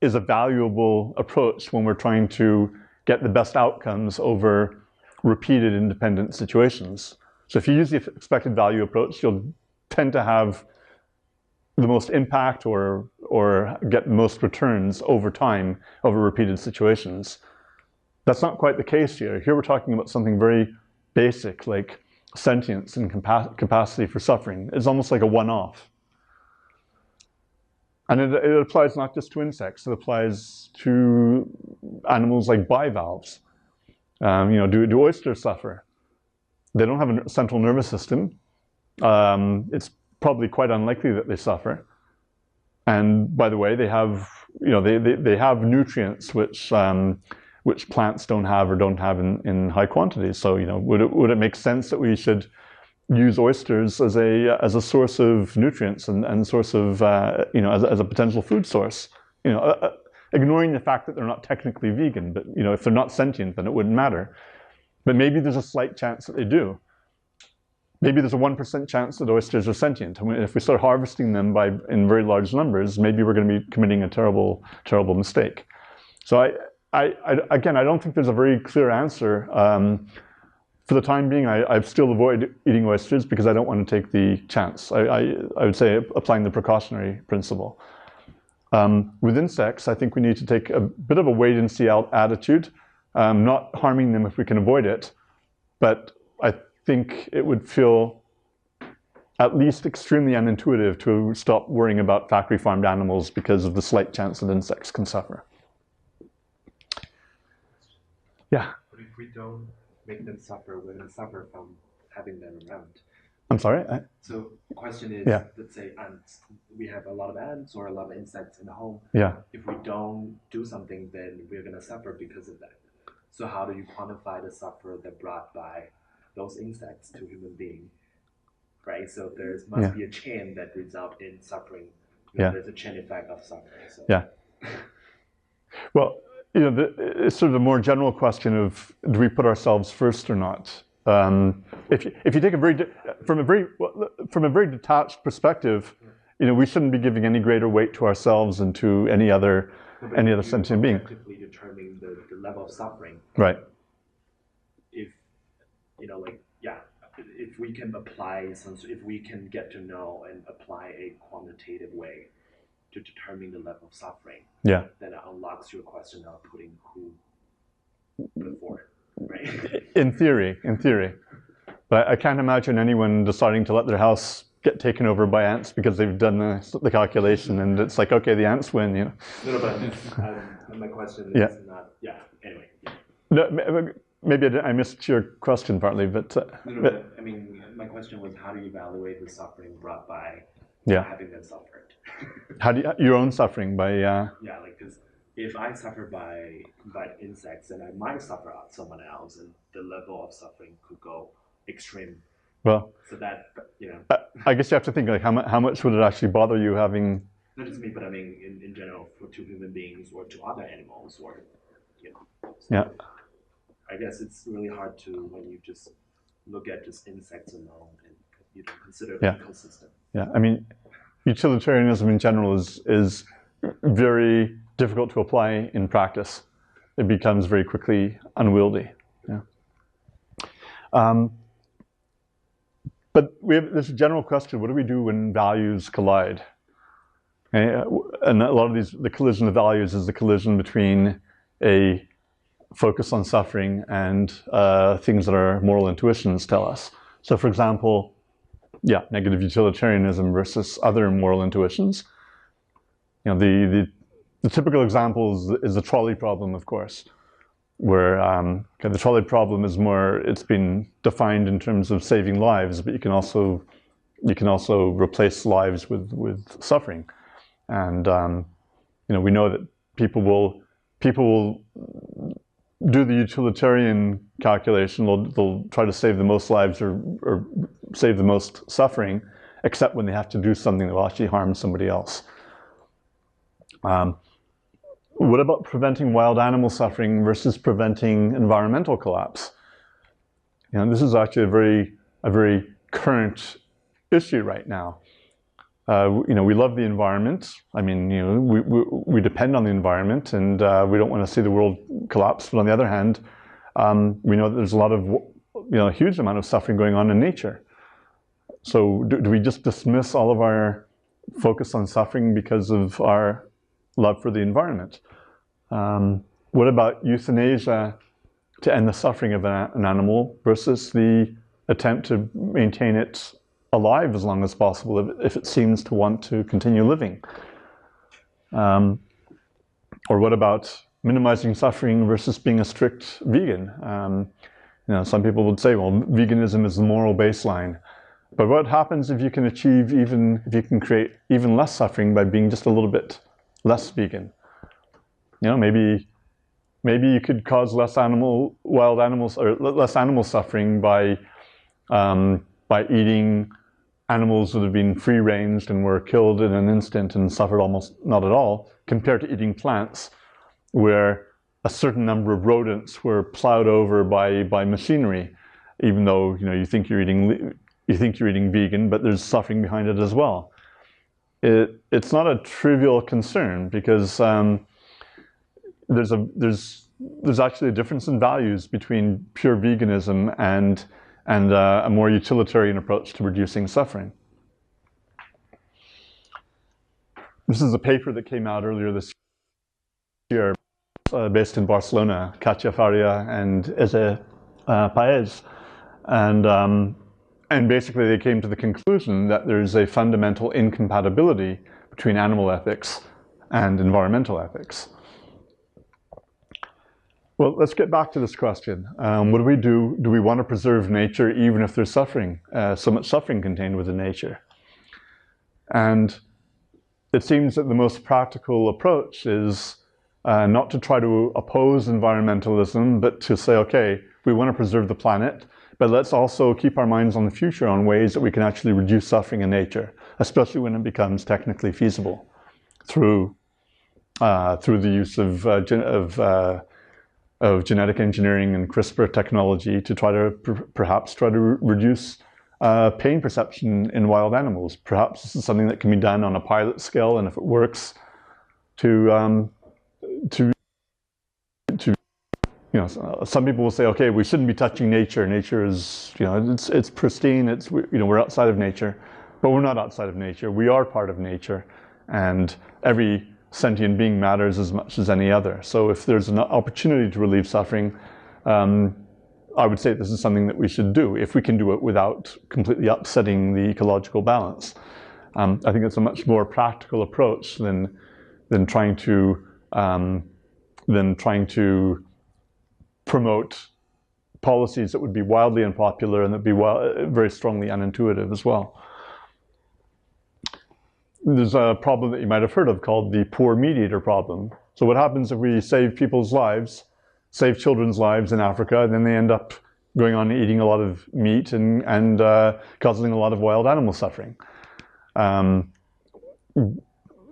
a valuable approach when we're trying to get the best outcomes over repeated independent situations. So if you use the expected value approach, you'll tend to have the most impact or get most returns over time over repeated situations. That's not quite the case here. Here we're talking about something very basic like sentience and capacity for suffering. It's almost like a one-off. And it applies not just to insects, it applies to animals like bivalves. Do oysters suffer? They don't have a central nervous system. It's probably quite unlikely that they suffer. And by the way, they have nutrients which plants don't have or don't have in high quantities. So would it make sense that we should use oysters as a source of nutrients and source of as a potential food source? Ignoring the fact that they're not technically vegan, but if they're not sentient, then it wouldn't matter. But maybe there's a slight chance that they do. Maybe there's a 1% chance that oysters are sentient. I mean, if we start harvesting them in very large numbers, maybe we're going to be committing a terrible, terrible mistake. So again, I don't think there's a very clear answer. For the time being, I still avoid eating oysters because I don't want to take the chance. I would say applying the precautionary principle. With insects, I think we need to take a bit of a wait-and-see attitude, not harming them if we can avoid it, but I think it would feel at least extremely unintuitive to stop worrying about factory farmed animals because of the slight chance that insects can suffer. Yeah? But if we don't make them suffer, we're going to suffer from having them around. I'm sorry? So the question is, let's say ants. We have a lot of ants or a lot of insects in the home. Yeah. If we don't do something, then we're going to suffer because of that. So how do you quantify the suffer that brought by those insects to human being? Right? So there must be a chain that results in suffering. There's a chain effect of suffering. So. Yeah. Well, it's sort of a more general question of, do we put ourselves first or not? If you take from a very detached perspective, we shouldn't be giving any greater weight to ourselves than to any other sentient being. Objectively determine the level of suffering. Right. If if we can if we can get to know and apply a quantitative way to determine the level of suffering, yeah, then it unlocks your question of putting who before, right? In theory. But I can't imagine anyone deciding to let their house get taken over by ants because they've done the calculation, and it's like, okay, the ants win, No, but my question is not. Yeah. Anyway. Yeah. No, maybe I missed your question partly, but. But I mean, my question was, how do you evaluate the suffering brought by having them suffered? How do your own suffering by? Yeah, because if I suffer by insects, then I might suffer out someone else, and the level of suffering could go extreme. Well, so that I guess you have to think, like, how much would it actually bother you having? Not just me, but I mean in general, for two human beings or to other animals, or So yeah. I guess it's really hard to, when you just look at just insects alone and you don't consider the ecosystem. Yeah, I mean, utilitarianism in general is very difficult to apply in practice. It becomes very quickly unwieldy. Yeah. But we have this general question: what do we do when values collide? Okay? And a lot of the collision of values is the collision between a focus on suffering and things that our moral intuitions tell us. So, for example, negative utilitarianism versus other moral intuitions. The typical example is the trolley problem, of course, where the trolley problem is it's been defined in terms of saving lives, but you can also replace lives with suffering, and we know that people will do the utilitarian calculation. They'll try to save the most lives or save the most suffering, except when they have to do something that will actually harm somebody else. What about preventing wild animal suffering versus preventing environmental collapse? This is actually a very current issue right now. We love the environment. I mean, we depend on the environment, and we don't want to see the world collapse. But on the other hand, we know that there's a lot of, a huge amount of suffering going on in nature. So do we just dismiss all of our focus on suffering because of our love for the environment? What about euthanasia to end the suffering of an animal versus the attempt to maintain it alive as long as possible if it seems to want to continue living? Or what about minimizing suffering versus being a strict vegan? Some people would say, well, veganism is the moral baseline. But what happens if you can create even less suffering by being just a little bit less vegan? Maybe you could cause less animal suffering by eating animals that have been free-ranged and were killed in an instant and suffered almost not at all, compared to eating plants where a certain number of rodents were plowed over by machinery, even though you think you're eating vegan, but there's suffering behind it as well. It's not a trivial concern because there's actually a difference in values between pure veganism and a more utilitarian approach to reducing suffering. This is a paper that came out earlier this year, based in Barcelona, Katja Faria and Eze Paez, and basically they came to the conclusion that there's a fundamental incompatibility between animal ethics and environmental ethics. Well, let's get back to this question. What do we do? Do we want to preserve nature even if there's suffering, so much suffering contained within nature? And it seems that the most practical approach is not to try to oppose environmentalism, but to say, okay, we want to preserve the planet, but let's also keep our minds on the future on ways that we can actually reduce suffering in nature, especially when it becomes technically feasible through through the use of genetic engineering and CRISPR technology to try to perhaps reduce pain perception in wild animals. Perhaps this is something that can be done on a pilot scale, and if it works, to some people will say, okay, we shouldn't be touching nature. Nature is, it's pristine. We're outside of nature, but we're not outside of nature. We are part of nature, and every sentient being matters as much as any other. So if there's an opportunity to relieve suffering, I would say this is something that we should do if we can do it without completely upsetting the ecological balance. I think it's a much more practical approach than trying to promote policies that would be wildly unpopular and that would be very strongly unintuitive as well. There's a problem that you might have heard of called the poor meat eater problem. So what happens if we save people's lives, save children's lives in Africa, and then they end up going on eating a lot of meat and causing a lot of wild animal suffering? On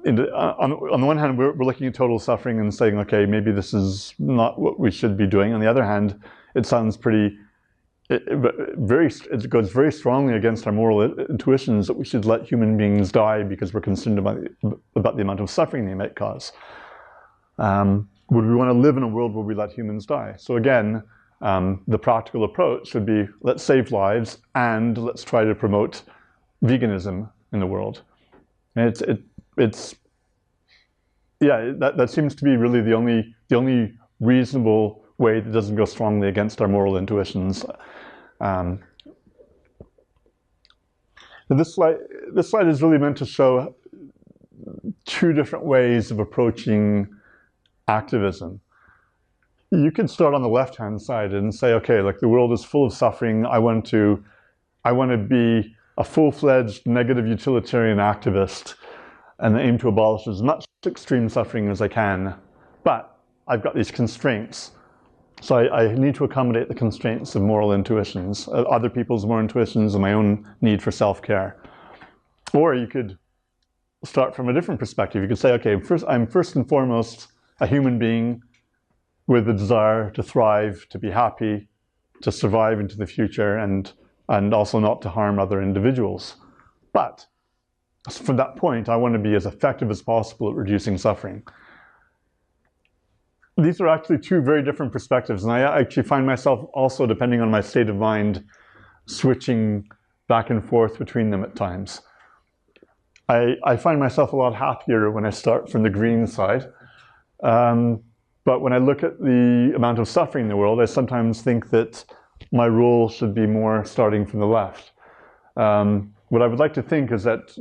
the one hand, we're looking at total suffering and saying, okay, maybe this is not what we should be doing. On the other hand, it sounds it goes very strongly against our moral intuitions that we should let human beings die because we're concerned about the amount of suffering they might cause. Would we want to live in a world where we let humans die? So again, the practical approach would be, let's save lives and let's try to promote veganism in the world. And that seems to be really the only reasonable way that doesn't go strongly against our moral intuitions. This slide is really meant to show two different ways of approaching activism. You can start on the left-hand side and say, okay, like the world is full of suffering. I want to be a full-fledged negative utilitarian activist and aim to abolish as much extreme suffering as I can. But I've got these constraints. So I need to accommodate the constraints of moral intuitions, other people's moral intuitions, and my own need for self-care. Or you could start from a different perspective. You could say, okay, I'm first and foremost a human being with the desire to thrive, to be happy, to survive into the future, and also not to harm other individuals. But from that point, I want to be as effective as possible at reducing suffering. These are actually two very different perspectives, and I actually find myself also, depending on my state of mind, switching back and forth between them at times. I find myself a lot happier when I start from the green side, but when I look at the amount of suffering in the world, I sometimes think that my role should be more starting from the left. What I would like to think is that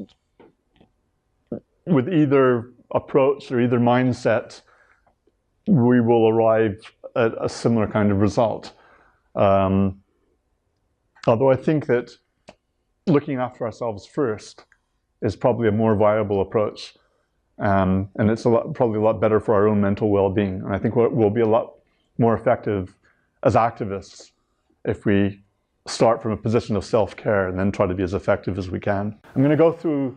with either approach or either mindset, we will arrive at a similar kind of result. Although I think that looking after ourselves first is probably a more viable approach. And it's probably a lot better for our own mental well-being. And I think we'll be a lot more effective as activists if we start from a position of self-care and then try to be as effective as we can. I'm going to go through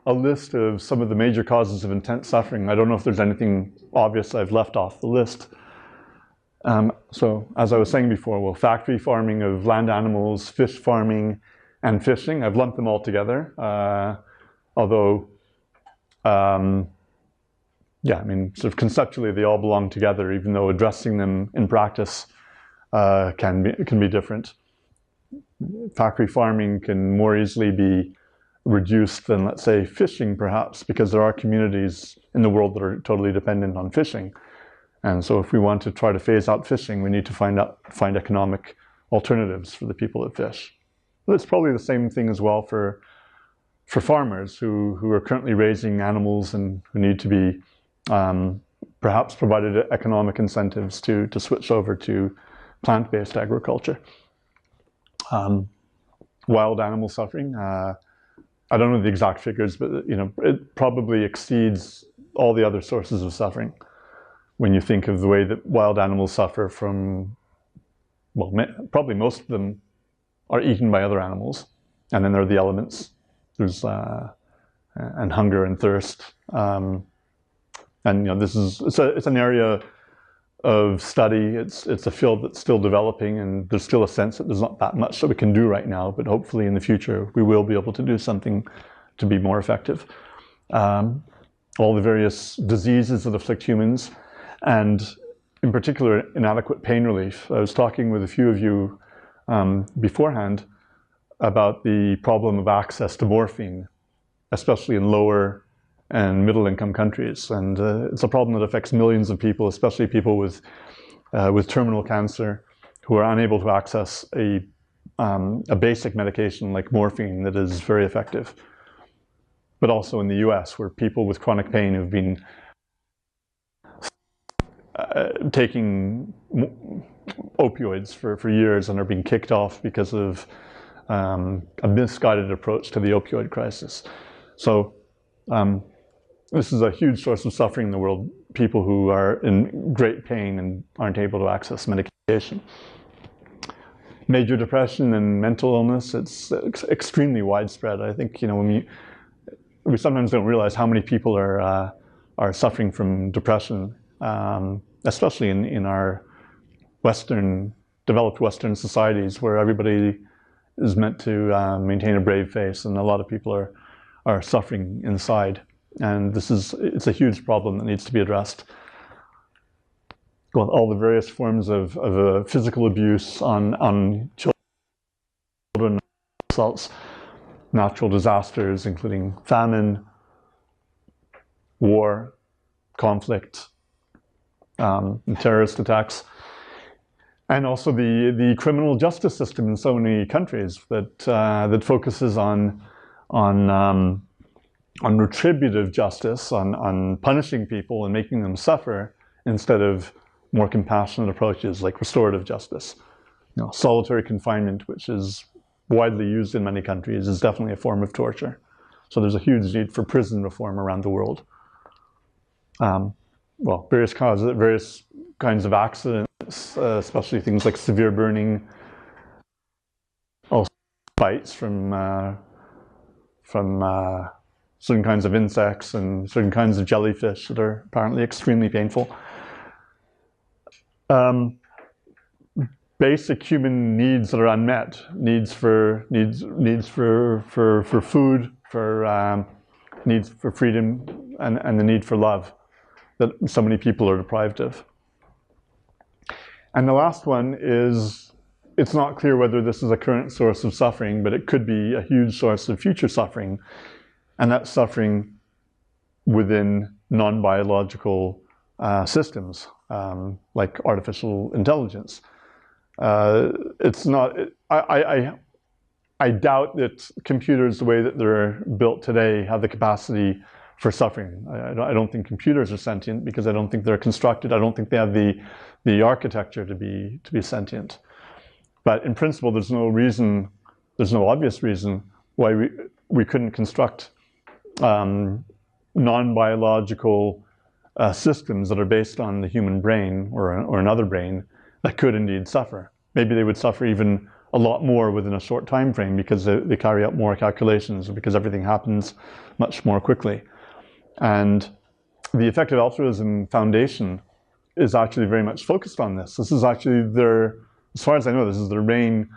a list of some of the major causes of intense suffering. I don't know if there's anything obvious I've left off the list. So as I was saying before, well, factory farming of land animals, fish farming, and fishing. I've lumped them all together. Although, yeah, I mean, sort of conceptually they all belong together, even though addressing them in practice can be different. Factory farming can more easily be reduced than, let's say, fishing, perhaps, because there are communities in the world that are totally dependent on fishing. And so if we want to try to phase out fishing, we need to find economic alternatives for the people that fish. But it's probably the same thing as well for farmers who are currently raising animals and who need to be perhaps provided economic incentives to switch over to plant-based agriculture. Wild animal suffering. I don't know the exact figures, but it probably exceeds all the other sources of suffering. When you think of the way that wild animals suffer from, well, probably most of them are eaten by other animals, and then there are the elements. There's and hunger and thirst, And it's an area of study. It's a field that's still developing, and there's still a sense that there's not that much that we can do right now. But hopefully, in the future, we will be able to do something to be more effective. All the various diseases that afflict humans, and in particular, inadequate pain relief. I was talking with a few of you beforehand about the problem of access to morphine, especially in lower and middle-income countries, and it's a problem that affects millions of people, especially people with terminal cancer, who are unable to access a basic medication like morphine that is very effective. But also in the U.S., where people with chronic pain have been taking opioids for years and are being kicked off because of a misguided approach to the opioid crisis. So this is a huge source of suffering in the world, people who are in great pain and aren't able to access medication. Major depression and mental illness, it's extremely widespread. I think, when we sometimes don't realize how many people are suffering from depression, especially in our developed Western societies, where everybody is meant to maintain a brave face, and a lot of people are suffering inside. And it's a huge problem that needs to be addressed. Well, all the various forms of physical abuse on children, assaults, natural disasters, including famine, war, conflict, and terrorist attacks, and also the criminal justice system in so many countries that focuses on retributive justice, on punishing people and making them suffer, instead of more compassionate approaches like restorative justice. Solitary confinement, which is widely used in many countries, is definitely a form of torture. So there's a huge need for prison reform around the world. Various kinds of accidents, especially things like severe burning, also bites from certain kinds of insects and certain kinds of jellyfish that are apparently extremely painful. Basic human needs that are unmet, needs for food, needs for freedom, and the need for love, that so many people are deprived of. And the last one is, it's not clear whether this is a current source of suffering, but it could be a huge source of future suffering, and that's suffering within non-biological systems, like artificial intelligence. It's not. I doubt that computers, the way that they're built today, have the capacity for suffering. I don't think computers are sentient, because I don't think they're constructed. I don't think they have the architecture to be sentient. But in principle, there's no obvious reason why we couldn't construct non-biological systems that are based on the human brain or another brain that could indeed suffer. Maybe they would suffer even a lot more within a short time frame, because they carry out more calculations, because everything happens much more quickly. And the Effective Altruism Foundation is actually very much focused on this. This is actually as far as I know, this is their main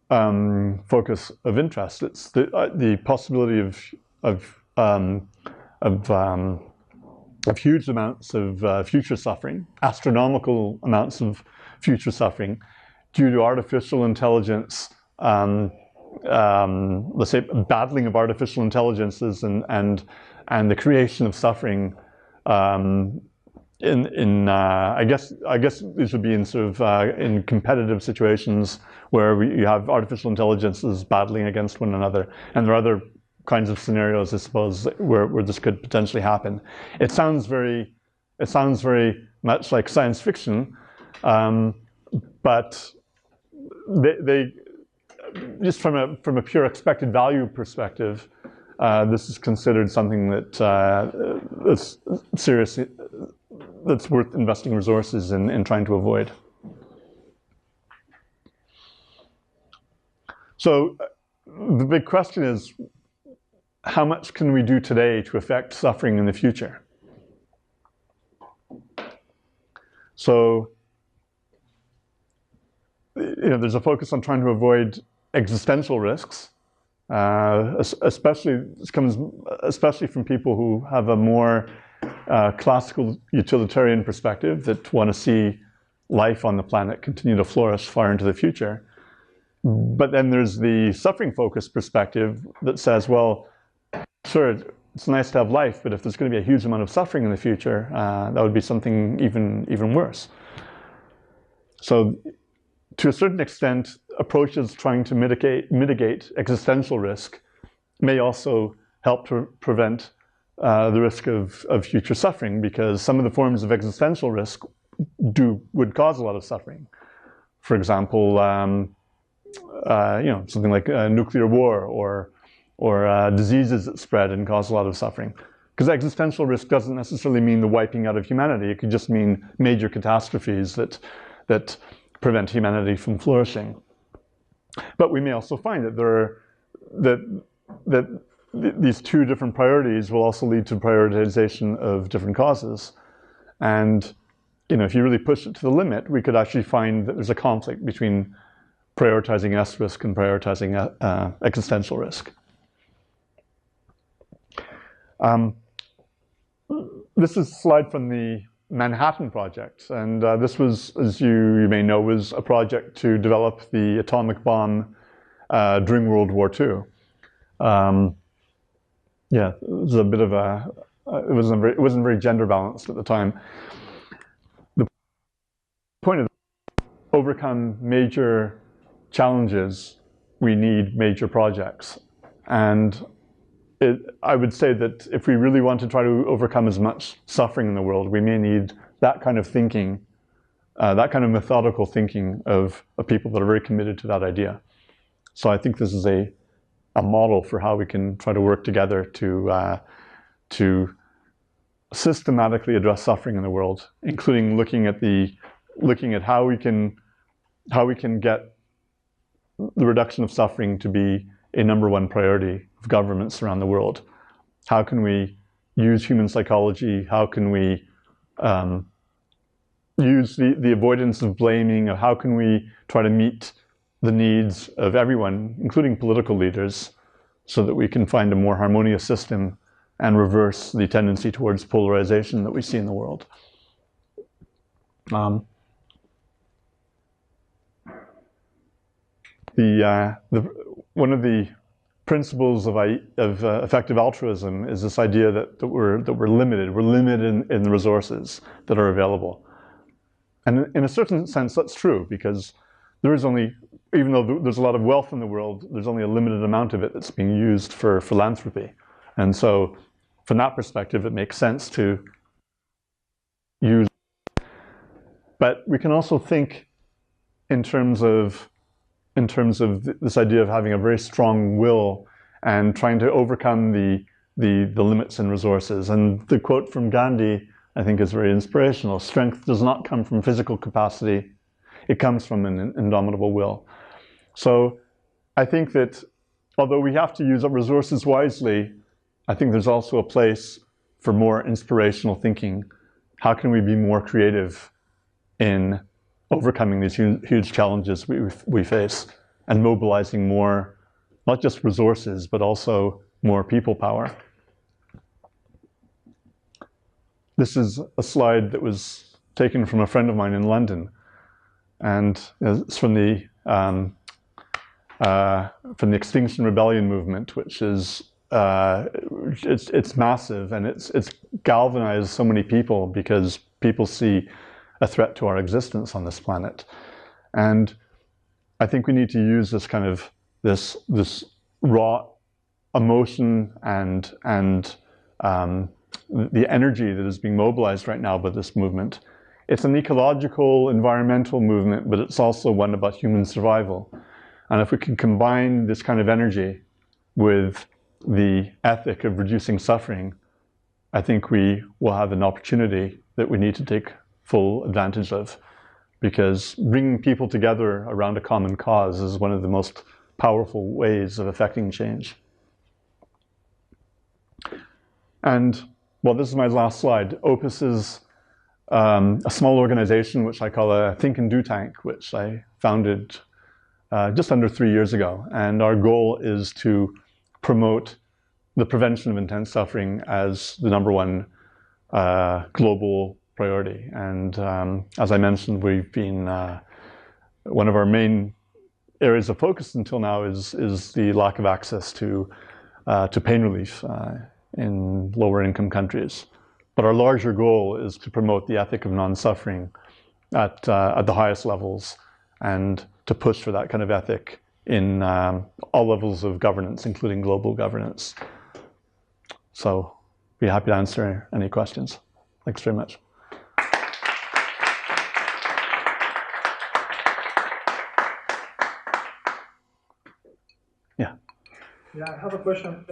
focus of interest. It's the possibility of huge amounts of future suffering, astronomical amounts of future suffering, due to artificial intelligence, let's say battling of artificial intelligences and the creation of suffering. I guess these would be in sort of in competitive situations where you have artificial intelligences battling against one another, and there are other kinds of scenarios, I suppose, where this could potentially happen. It sounds very much like science fiction, but they just from a pure expected value perspective, this is considered something that's seriously, that's worth investing resources in trying to avoid. So the big question is, how much can we do today to affect suffering in the future? So, there's a focus on trying to avoid existential risks, especially from people who have a more classical utilitarian perspective that want to see life on the planet continue to flourish far into the future. But then there's the suffering-focused perspective that says, well, sure, it's nice to have life, but if there's going to be a huge amount of suffering in the future, that would be something even worse. So, to a certain extent, approaches trying to mitigate existential risk may also help to prevent the risk of future suffering, because some of the forms of existential risk would cause a lot of suffering. For example, something like nuclear war or diseases that spread and cause a lot of suffering. Because existential risk doesn't necessarily mean the wiping out of humanity. It could just mean major catastrophes that prevent humanity from flourishing. But we may also find that these two different priorities will also lead to prioritization of different causes. And if you really push it to the limit, we could actually find that there's a conflict between prioritizing S risk and prioritizing existential risk. This is a slide from the Manhattan Project, and this was, as you may know, was a project to develop the atomic bomb during World War II. It was a bit of it wasn't very gender balanced at the time. The point of overcome major challenges, we need major projects. And I would say that if we really want to try to overcome as much suffering in the world, we may need that kind of thinking, that kind of methodical thinking of people that are very committed to that idea. So I think this is a model for how we can try to work together to systematically address suffering in the world, including looking at how we can get the reduction of suffering to be a #1 priority of governments around the world. How can we use human psychology? How can we use the avoidance of blaming? How can we try to meet the needs of everyone, including political leaders, so that we can find a more harmonious system and reverse the tendency towards polarization that we see in the world? One of the principles of effective altruism is this idea that we're limited. We're limited in the resources that are available. And in a certain sense, that's true, because there is only, even though there's a lot of wealth in the world, there's only a limited amount of it that's being used for philanthropy. And so from that perspective, it makes sense to use. But we can also think in terms of this idea of having a very strong will and trying to overcome the limits in resources. And the quote from Gandhi, I think, is very inspirational. Strength does not come from physical capacity. It comes from an indomitable will. So I think that although we have to use our resources wisely, I think there's also a place for more inspirational thinking. How can we be more creative in overcoming these huge challenges we face and mobilizing more, not just resources, but also more people power? This is a slide that was taken from a friend of mine in London, and it's from the Extinction Rebellion movement, which is it's massive, and it's galvanized so many people because people see a threat to our existence on this planet. And I think we need to use this kind of this raw emotion and the energy that is being mobilized right now by this movement. It's an ecological, environmental movement, but it's also one about human survival. And if we can combine this kind of energy with the ethic of reducing suffering, I think we will have an opportunity that we need to take full advantage of, because bringing people together around a common cause is one of the most powerful ways of affecting change. And, well, this is my last slide. OPIS is a small organization which I call a Think and Do Tank, which I founded just under 3 years ago. And our goal is to promote the prevention of intense suffering as the #1 global priority. And as I mentioned, we've been one of our main areas of focus until now is the lack of access to pain relief in lower income countries. But our larger goal is to promote the ethic of non-suffering at the highest levels, and to push for that kind of ethic in all levels of governance, including global governance. So, be happy to answer any questions. Thanks very much. Yeah. Yeah, I have a question.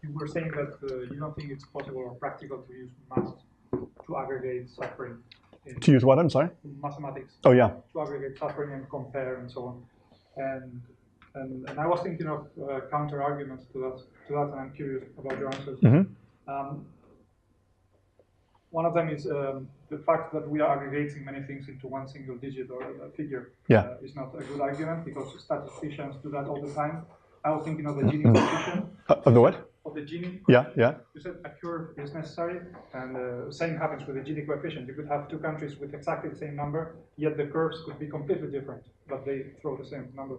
You were saying that you don't think it's possible or practical to use math to aggregate suffering. To use what? I'm sorry? Mathematics. Oh, yeah. To aggregate suffering and compare and so on. And I was thinking of counter arguments to that, and I'm curious about your answers. Mm-hmm. One of them is the fact that we are aggregating many things into one single digit or figure. Is not a good argument, because statisticians do that all the time. I was thinking of the Gini coefficient. Of the what? Of the Gini. Yeah, yeah. You said a curve is necessary, and the same happens with the Gini coefficient. You could have two countries with exactly the same number, yet the curves could be completely different, but they throw the same number.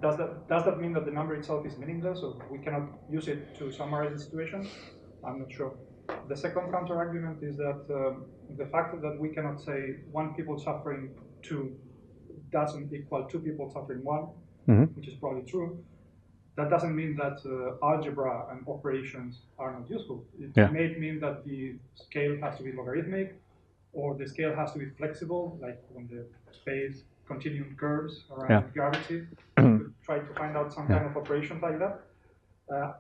Does that mean that the number itself is meaningless, or we cannot use it to summarize the situation? I'm not sure. The second counter argument is that the fact that we cannot say one people suffering 2 doesn't equal 2 people suffering 1, which is probably true. That doesn't mean that algebra and operations are not useful. It may mean that the scale has to be logarithmic, or the scale has to be flexible, like when the space continuum curves around gravity. We could try to find out some kind of operation like that.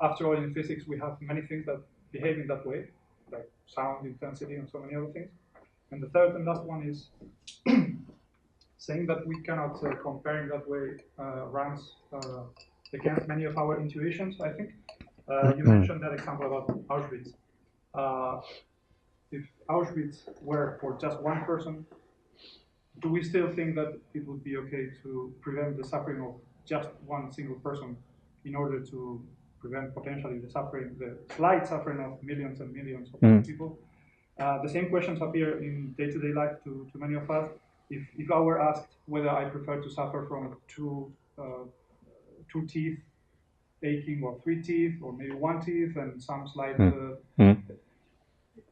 After all, in physics, we have many things that behave in that way, like sound intensity and so many other things. And the third and last one is saying that we cannot compare in that way runs against many of our intuitions, I think. You mentioned that example about Auschwitz. If Auschwitz were for just one person, do we still think that it would be okay to prevent the suffering of just one single person in order to prevent potentially the slight suffering of millions and millions of people? The same questions appear in day-to-day life to many of us. If I were asked whether I prefer to suffer from two teeth aching, or 3 teeth, or maybe 1 teeth and some slight,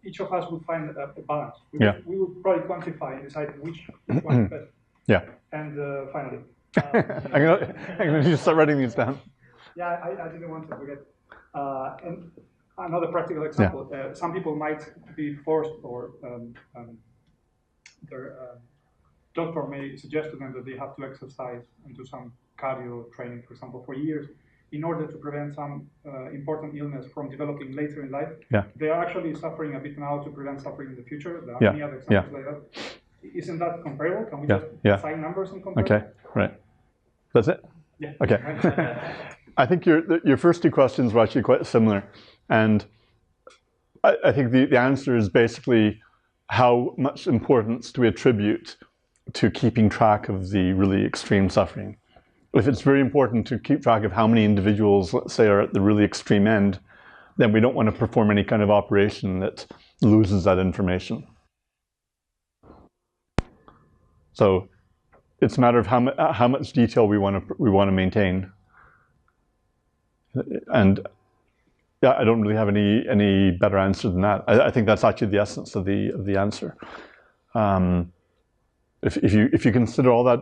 each of us would find a balance. We would probably quantify and decide which one is best. Yeah. And finally, I'm going to just start writing these down. Yeah, I didn't want to forget. And another practical example, some people might be forced, or their doctor may suggest to them that they have to exercise and do some cardio training, for example, for years, in order to prevent some important illness from developing later in life. They are actually suffering a bit now to prevent suffering in the future. There are many other examples like that. Isn't that comparable? Can we just assign numbers and compare? Okay, right. That's it? Yeah. Okay. I think your first 2 questions were actually quite similar. And I think the answer is basically how much importance do we attribute to keeping track of the really extreme suffering. If it's very important to keep track of how many individuals, let's say, are at the really extreme end, then we don't want to perform any kind of operation that loses that information. So it's a matter of how much detail we want to maintain. And I don't really have any better answer than that. I think that's actually the essence of the answer. If you consider all that,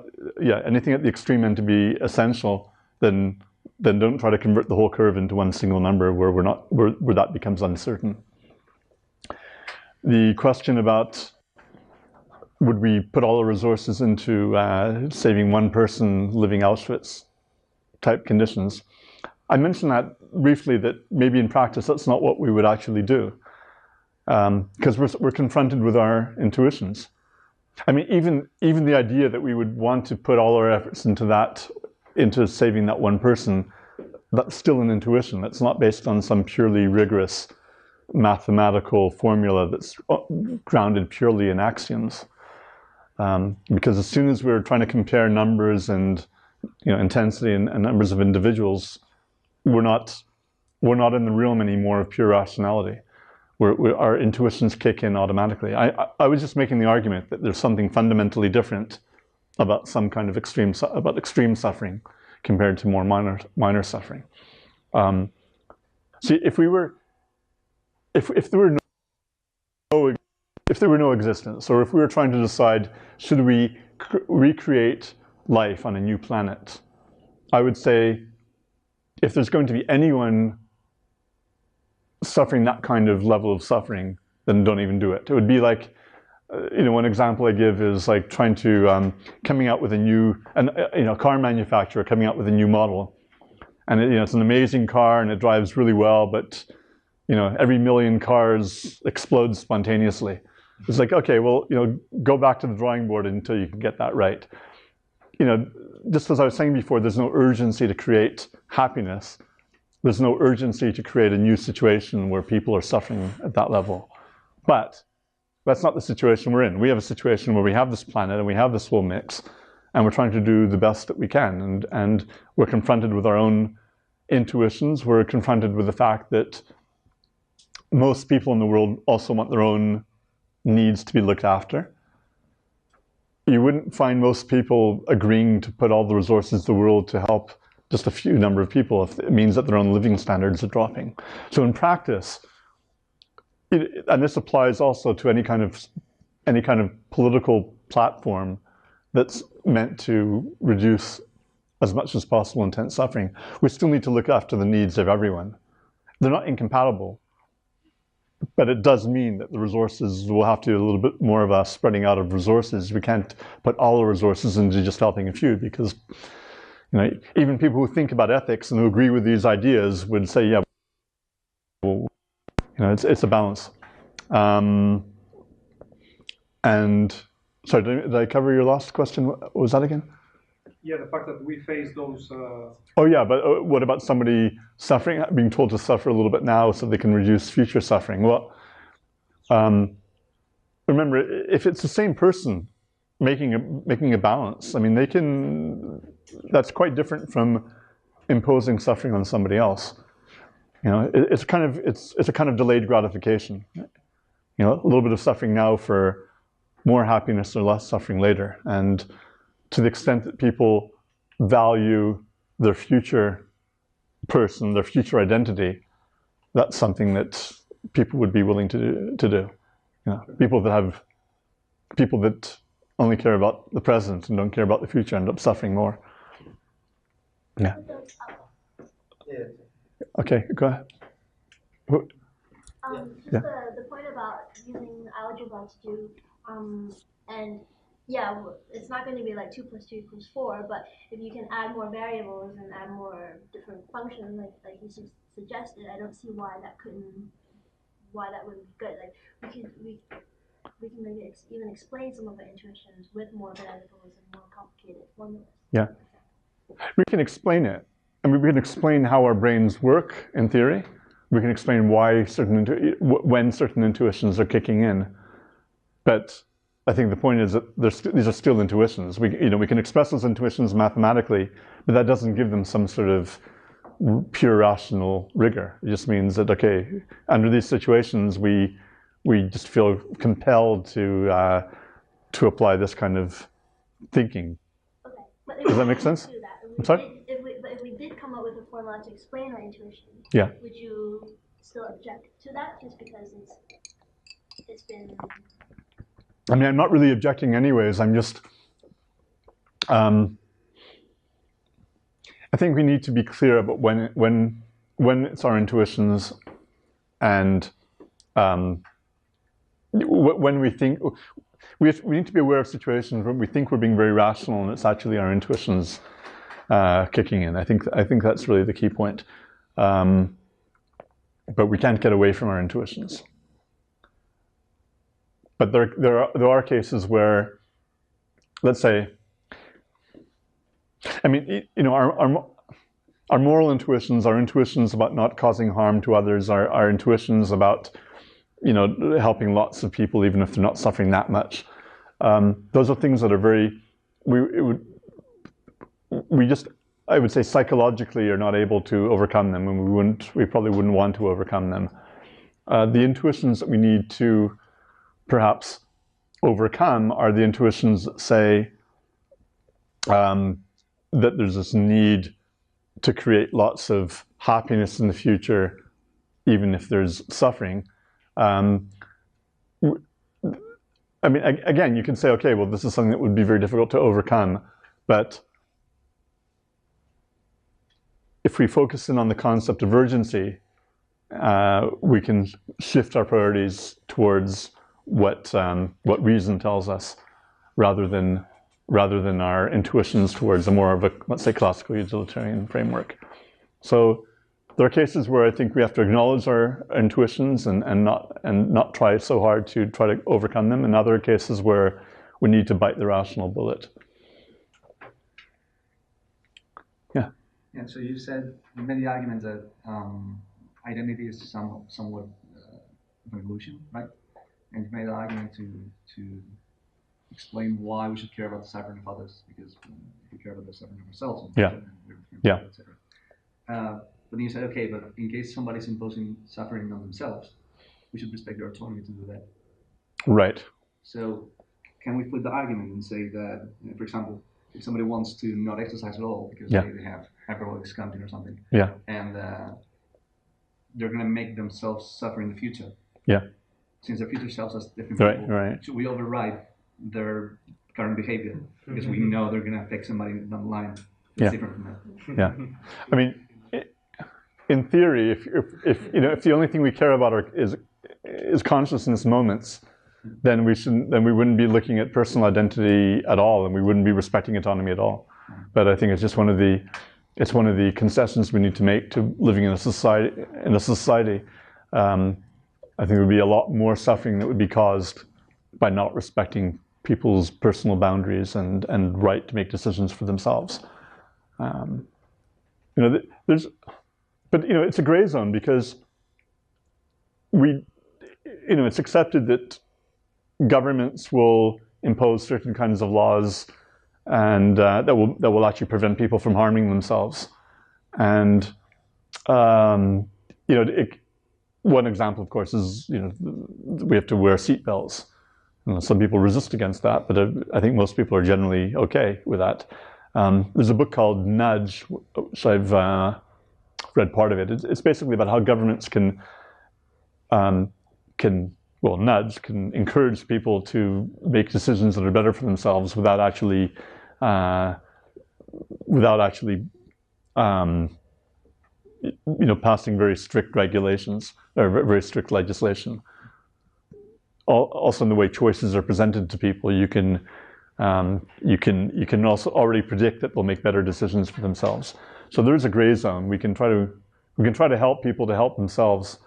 anything at the extreme end to be essential, then don't try to convert the whole curve into one single number where that becomes uncertain. The question about would we put all the resources into saving one person living Auschwitz type conditions? I mentioned that briefly, that maybe in practice that's not what we would actually do, because we're confronted with our intuitions. I mean, even the idea that we would want to put all our efforts into saving that one person, that's still an intuition. That's not based on some purely rigorous mathematical formula that's grounded purely in axioms. Because as soon as we're trying to compare numbers and intensity and numbers of individuals, we're not in the realm anymore of pure rationality. Our intuitions kick in automatically. I was just making the argument that there's something fundamentally different about some kind of extreme suffering compared to more minor suffering. See, if there were no existence, or if we were trying to decide, should we recreate life on a new planet, I would say, if there's going to be anyone suffering that kind of level of suffering, then don't even do it. It would be like, one example I give is like trying to, coming out with a new, car manufacturer coming out with a new model. And it's an amazing car and it drives really well, but every million cars explodes spontaneously. It's like, okay, well, go back to the drawing board until you can get that right. Just as I was saying before, there's no urgency to create happiness. There's no urgency to create a new situation where people are suffering at that level. But that's not the situation we're in. We have a situation where we have this planet and we have this whole mix, and we're trying to do the best that we can. And we're confronted with our own intuitions. We're confronted with the fact that most people in the world also want their own needs to be looked after. You wouldn't find most people agreeing to put all the resources of the world to help just a few number of people if it means that their own living standards are dropping. So in practice, and this applies also to any kind of political platform that's meant to reduce as much as possible intense suffering, we still need to look after the needs of everyone. They're not incompatible, but it does mean that the resources will have to do a little bit more of a spreading out of resources. We can't put all the resources into just helping a few, because even people who think about ethics and who agree with these ideas would say, yeah, well, it's a balance. And sorry, did I cover your last question? What was that again? Yeah, the fact that we face those... Oh yeah, but what about somebody suffering, being told to suffer a little bit now so they can reduce future suffering? Well, remember, if it's the same person making a balance, I mean, that's quite different from imposing suffering on somebody else. It's a kind of delayed gratification. A little bit of suffering now for more happiness or less suffering later. And to the extent that people value their future person, their future identity, that's something that people would be willing to do. People that only care about the present and don't care about the future end up suffering more. Yeah. Okay, go ahead. Just the point about using algebra to do, and yeah, it's not going to be like 2 + 2 = 4, but if you can add more variables and add more different functions, like you suggested, I don't see why that wouldn't be good. Like we can maybe even explain some of the intuitions with more variables and more complicated formulas. Yeah, we can explain it. I mean, we can explain how our brains work in theory. We can explain why when certain intuitions are kicking in. But I think the point is that these are still intuitions. We can express those intuitions mathematically, but that doesn't give them some sort of pure rational rigor. It just means that, okay, under these situations, we just feel compelled to apply this kind of thinking. Okay, but does that make sense? I'm sorry? If we did come up with a formula to explain our intuition, yeah, would you still object to that just because it's been... I mean, I'm not really objecting anyways. I'm just... I think we need to be clear about when it's our intuitions and when we think... We need to be aware of situations when we think we're being very rational and it's actually our intuitions kicking in. I think that's really the key point. But we can't get away from our intuitions. But there are cases where, let's say, I mean, our moral intuitions, our intuitions about not causing harm to others, our intuitions about, you know, helping lots of people even if they're not suffering that much. Those are things that are very, we just, I would say, psychologically are not able to overcome them, and we probably wouldn't want to overcome them. The intuitions that we need to perhaps overcome are the intuitions that say that there's this need to create lots of happiness in the future, even if there's suffering. I mean, again, you can say, okay, well, this is something that would be very difficult to overcome, but if we focus in on the concept of urgency, we can shift our priorities towards what reason tells us, rather than our intuitions towards a more of a, let's say, classical utilitarian framework. So there are cases where I think we have to acknowledge our intuitions and not try so hard to try to overcome them, and other cases where we need to bite the rational bullet. Yeah. Yeah. So you made the argument that identity is somewhat of an illusion, right? And you made the argument to explain why we should care about the suffering of others, because if we care about the suffering of ourselves, etc. But then you said, okay, but in case somebody's imposing suffering on themselves, we should respect their autonomy to do that. Right. So can we flip the argument and say that, for example, if somebody wants to not exercise at all because they have hyperbolic discounting or something, and they're going to make themselves suffer in the future. Yeah. Since their future selves are different people, should we override their current behavior because we know they're going to affect somebody down the line that's different from that? Yeah. I mean, in theory, if the only thing we care about is consciousness moments, then we wouldn't be looking at personal identity at all, and we wouldn't be respecting autonomy at all. But I think it's just one of the concessions we need to make to living in a society. I think there would be a lot more suffering that would be caused by not respecting people's personal boundaries and right to make decisions for themselves. But it's a gray zone, because it's accepted that governments will impose certain kinds of laws, and that will actually prevent people from harming themselves. And one example, of course, is we have to wear seatbelts. Some people resist against that, but I think most people are generally okay with that. There's a book called Nudge, which I've read part of it. It's basically about how governments can encourage people to make decisions that are better for themselves without actually passing very strict regulations or very strict legislation. Also, in the way choices are presented to people, you can also already predict that they'll make better decisions for themselves. So there's a gray zone. We can try to help people to help themselves.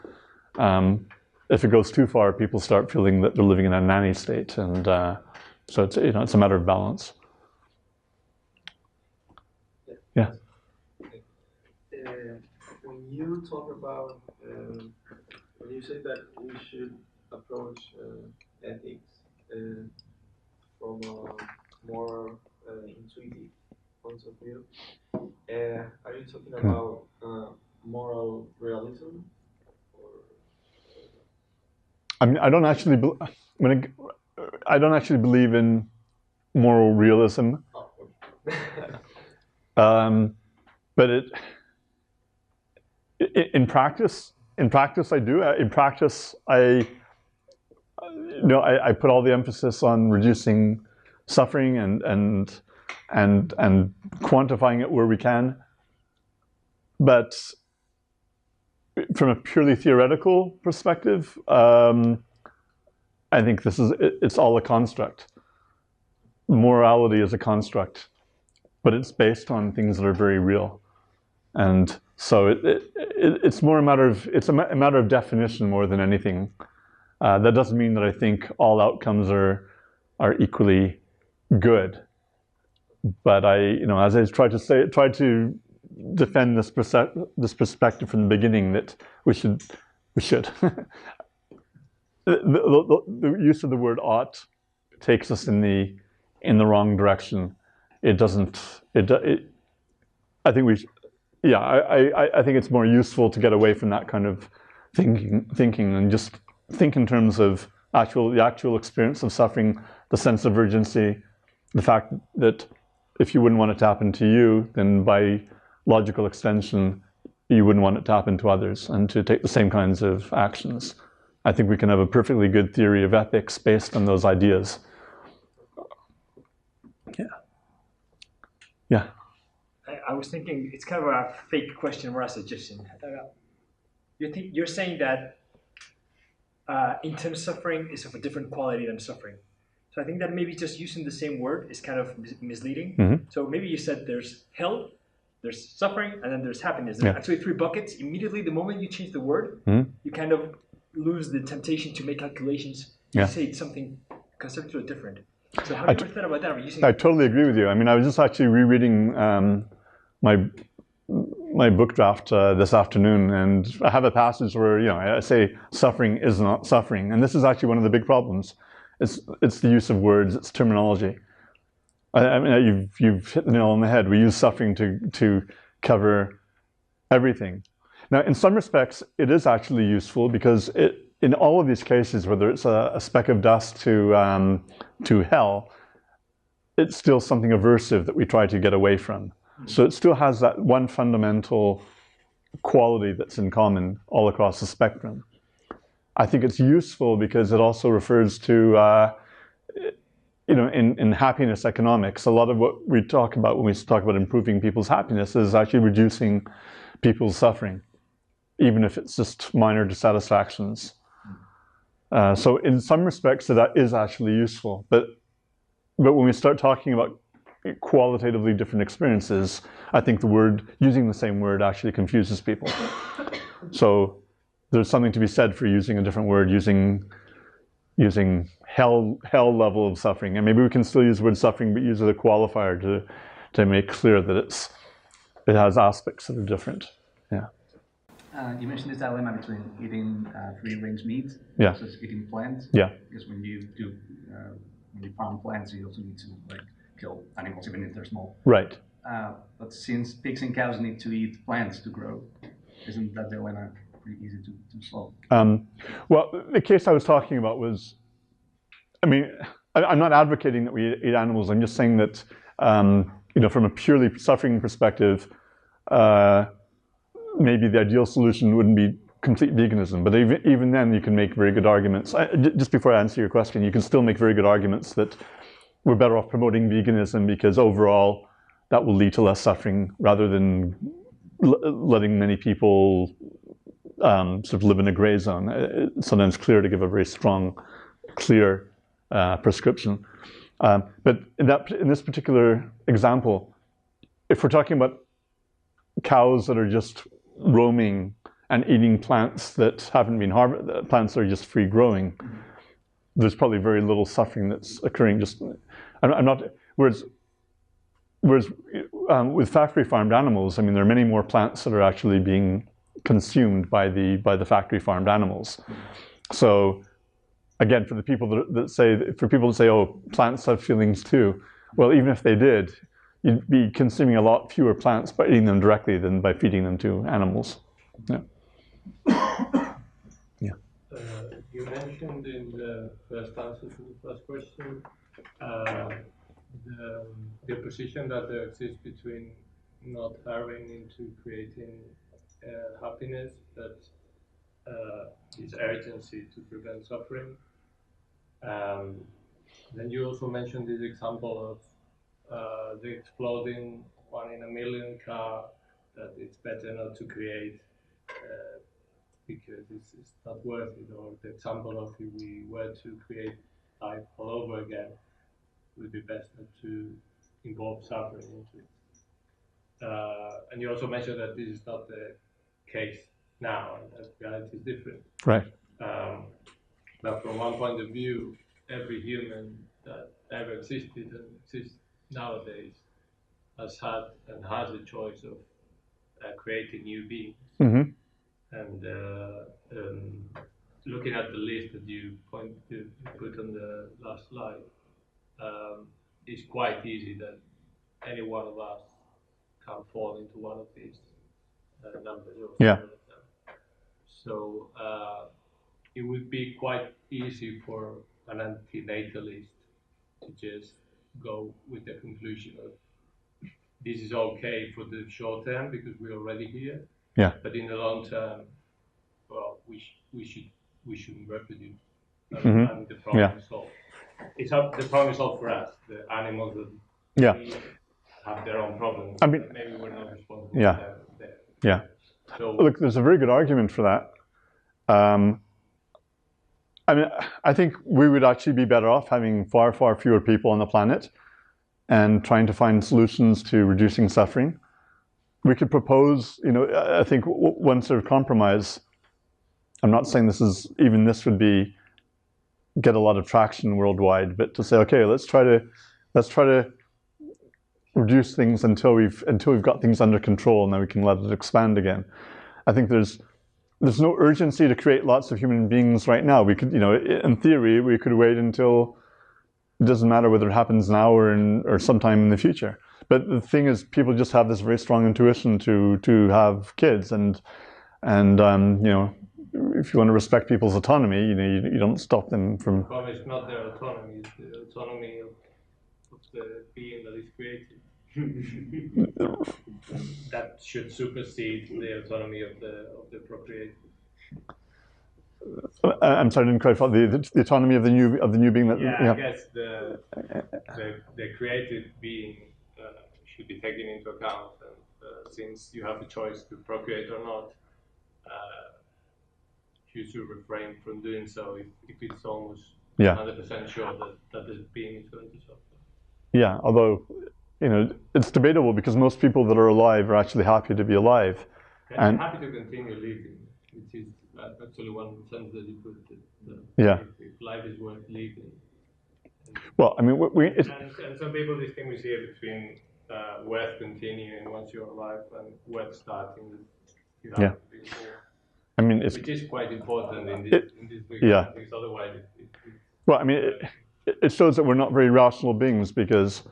If it goes too far, people start feeling that they're living in a nanny state, and so it's a matter of balance. Yeah. When you talk about when you say that we should approach ethics from a more intuitive point of view, are you talking about moral realism? I mean, I don't actually believe in moral realism. But in practice, I do. In practice, I put all the emphasis on reducing suffering and quantifying it where we can. But from a purely theoretical perspective, I think it's all a construct. Morality is a construct, but it's based on things that are very real, and so it's more a matter of definition more than anything. That doesn't mean that I think all outcomes are equally good, but as I try to defend this perspective from the beginning that we should. The use of the word ought takes us in the wrong direction. It doesn't. I think we. Yeah, I think it's more useful to get away from that kind of thinking and just think in terms of the actual experience of suffering, the sense of urgency, the fact that if you wouldn't want it to happen to you, then by logical extension, you wouldn't want it to happen to others, and to take the same kinds of actions. I think we can have a perfectly good theory of ethics based on those ideas. Yeah. Yeah. I was thinking it's kind of a fake question or a suggestion. You're saying that intense suffering is of a different quality than suffering. So I think that maybe just using the same word is kind of misleading. Mm-hmm. So maybe you said there's hell, there's suffering, and then there's happiness. There's actually 3 buckets. Immediately, the moment you change the word, you kind of lose the temptation to make calculations. You say it's something conceptually different. So how do you thought about that? I totally agree with you. I mean, I was just actually rereading my book draft this afternoon, and I have a passage where I say suffering is not suffering, and this is actually one of the big problems. It's the use of words, it's terminology. I mean, you've hit the nail on the head. We use suffering to cover everything. Now, in some respects, it is actually useful because in all of these cases, whether it's a speck of dust to hell, it's still something aversive that we try to get away from. So it still has that one fundamental quality that's in common all across the spectrum. I think it's useful because it also refers to, in happiness economics, a lot of what we talk about when we talk about improving people's happiness is actually reducing people's suffering, even if it's just minor dissatisfactions. So in some respects, that is actually useful. But when we start talking about qualitatively different experiences, I think using the same word actually confuses people. So there's something to be said for using a different word, using hell level of suffering, and maybe we can still use the word suffering, but use it as a qualifier to make clear that it has aspects that are different. Yeah. You mentioned this dilemma between eating free-range meat versus eating plants. Yeah. Because when you farm plants, you also need to kill animals, even if they're small. Right. But since pigs and cows need to eat plants to grow, isn't that dilemma pretty easy to solve? Well, the case I was talking about was, I mean, I'm not advocating that we eat animals. I'm just saying that, from a purely suffering perspective, maybe the ideal solution wouldn't be complete veganism. But even then, you can make very good arguments. Just before I answer your question, you can still make very good arguments that we're better off promoting veganism because overall that will lead to less suffering rather than letting many people sort of live in a gray zone. It's sometimes clear to give a very strong, clear prescription. But in this particular example, if we're talking about cows that are just roaming and eating plants that haven't been harvested, plants that are just free growing, there's probably very little suffering that's occurring. Whereas with factory farmed animals, I mean, there are many more plants that are actually being consumed by the factory farmed animals. So again, for people that say, oh, plants have feelings too. Well, even if they did, you'd be consuming a lot fewer plants by eating them directly than by feeding them to animals. Yeah. Yeah. You mentioned in the first answer to the first question the opposition that there exists between not erring into creating happiness, but this urgency to prevent suffering. Then you also mentioned this example of the exploding 1 in a million car, that it's better not to create because it's not worth it, or the example of if we were to create life all over again, it would be best not to involve suffering into it. And you also mentioned that this is not the case now, and that reality is different. Right. But from one point of view, every human that ever existed and exists nowadays has had and has a choice of creating new beings. Mm-hmm. And looking at the list that you put on the last slide, it's quite easy that any one of us can fall into one of these numbers. Or Yeah. So it would be quite easy for an antinatalist to just go with the conclusion of this is okay for the short term because we're already here. Yeah. But in the long term, well, we shouldn't reproduce. Mm-hmm. And the problem is solved. The problem is solved for us. The animals that have their own problems. I mean, maybe we're not responsible. Yeah. For them. Yeah. So look, there's a very good argument for that. I mean, I think we would actually be better off having far, far fewer people on the planet and trying to find solutions to reducing suffering. We could propose, I think one sort of compromise. I'm not saying this would get a lot of traction worldwide, but to say, okay, let's try to reduce things until we've got things under control, and then we can let it expand again. I think there's no urgency to create lots of human beings right now. We could, in theory, we could wait until it doesn't matter whether it happens now or sometime in the future. But the thing is, people just have this very strong intuition to have kids, and if you want to respect people's autonomy, you don't stop them from. The problem is not their autonomy; it's the autonomy of the being that is created. That should supersede the autonomy of the procreator. I'm sorry, I didn't quite follow the autonomy of the new being that. Yeah, I guess the created being should be taken into account, and since you have the choice to procreate or not, you should refrain from doing so if it's almost 100% sure that the being is going to suffer. Yeah, although it's debatable because most people that are alive are actually happy to be alive. And happy to continue living, which is actually one sense that you put it. If life is worth living. Well, I mean, and some people distinguish here between worth continuing once you're alive and worth starting. You have to be born. I mean, which is quite important in this because otherwise well, I mean, it shows that we're not very rational beings because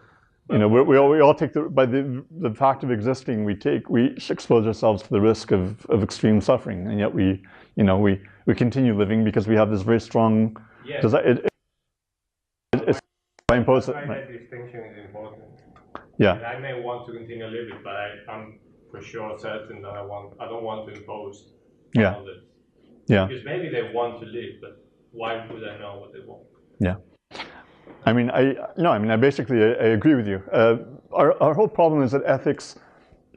we all take by the fact of existing we expose ourselves to the risk of extreme suffering, and yet we continue living because we have this very strong. Yes. It's imposed. That distinction is important. Yeah. And I may want to continue living, but I'm for sure certain that I don't want to impose. Yeah. Because maybe they want to live, but why would I know what they want? Yeah. I mean, I basically agree with you. Our whole problem is that ethics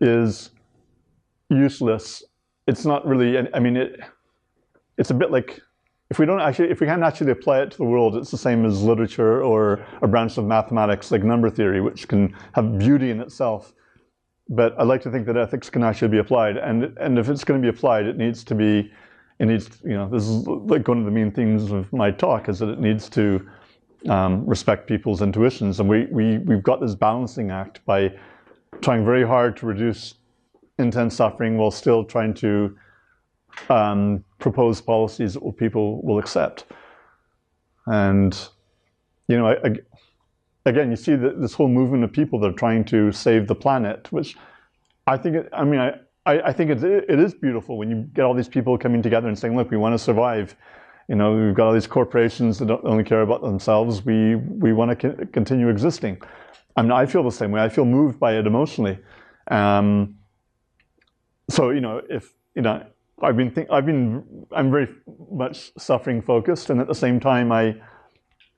is useless. It's not really. I mean, it's a bit like if we can't actually apply it to the world, it's the same as literature or a branch of mathematics like number theory, which can have beauty in itself. But I like to think that ethics can actually be applied, and if it's going to be applied, it needs. This is like one of the main themes of my talk, is that it needs to respect people's intuitions, and we've got this balancing act by trying very hard to reduce intense suffering while still trying to propose policies that people will accept. And again, you see this whole movement of people that are trying to save the planet, which I think, I think it is beautiful when you get all these people coming together and saying, look, we want to survive. We've got all these corporations that don't only care about themselves. We want to continue existing. I mean, I feel the same way. I feel moved by it emotionally. I'm very much suffering focused, and at the same time,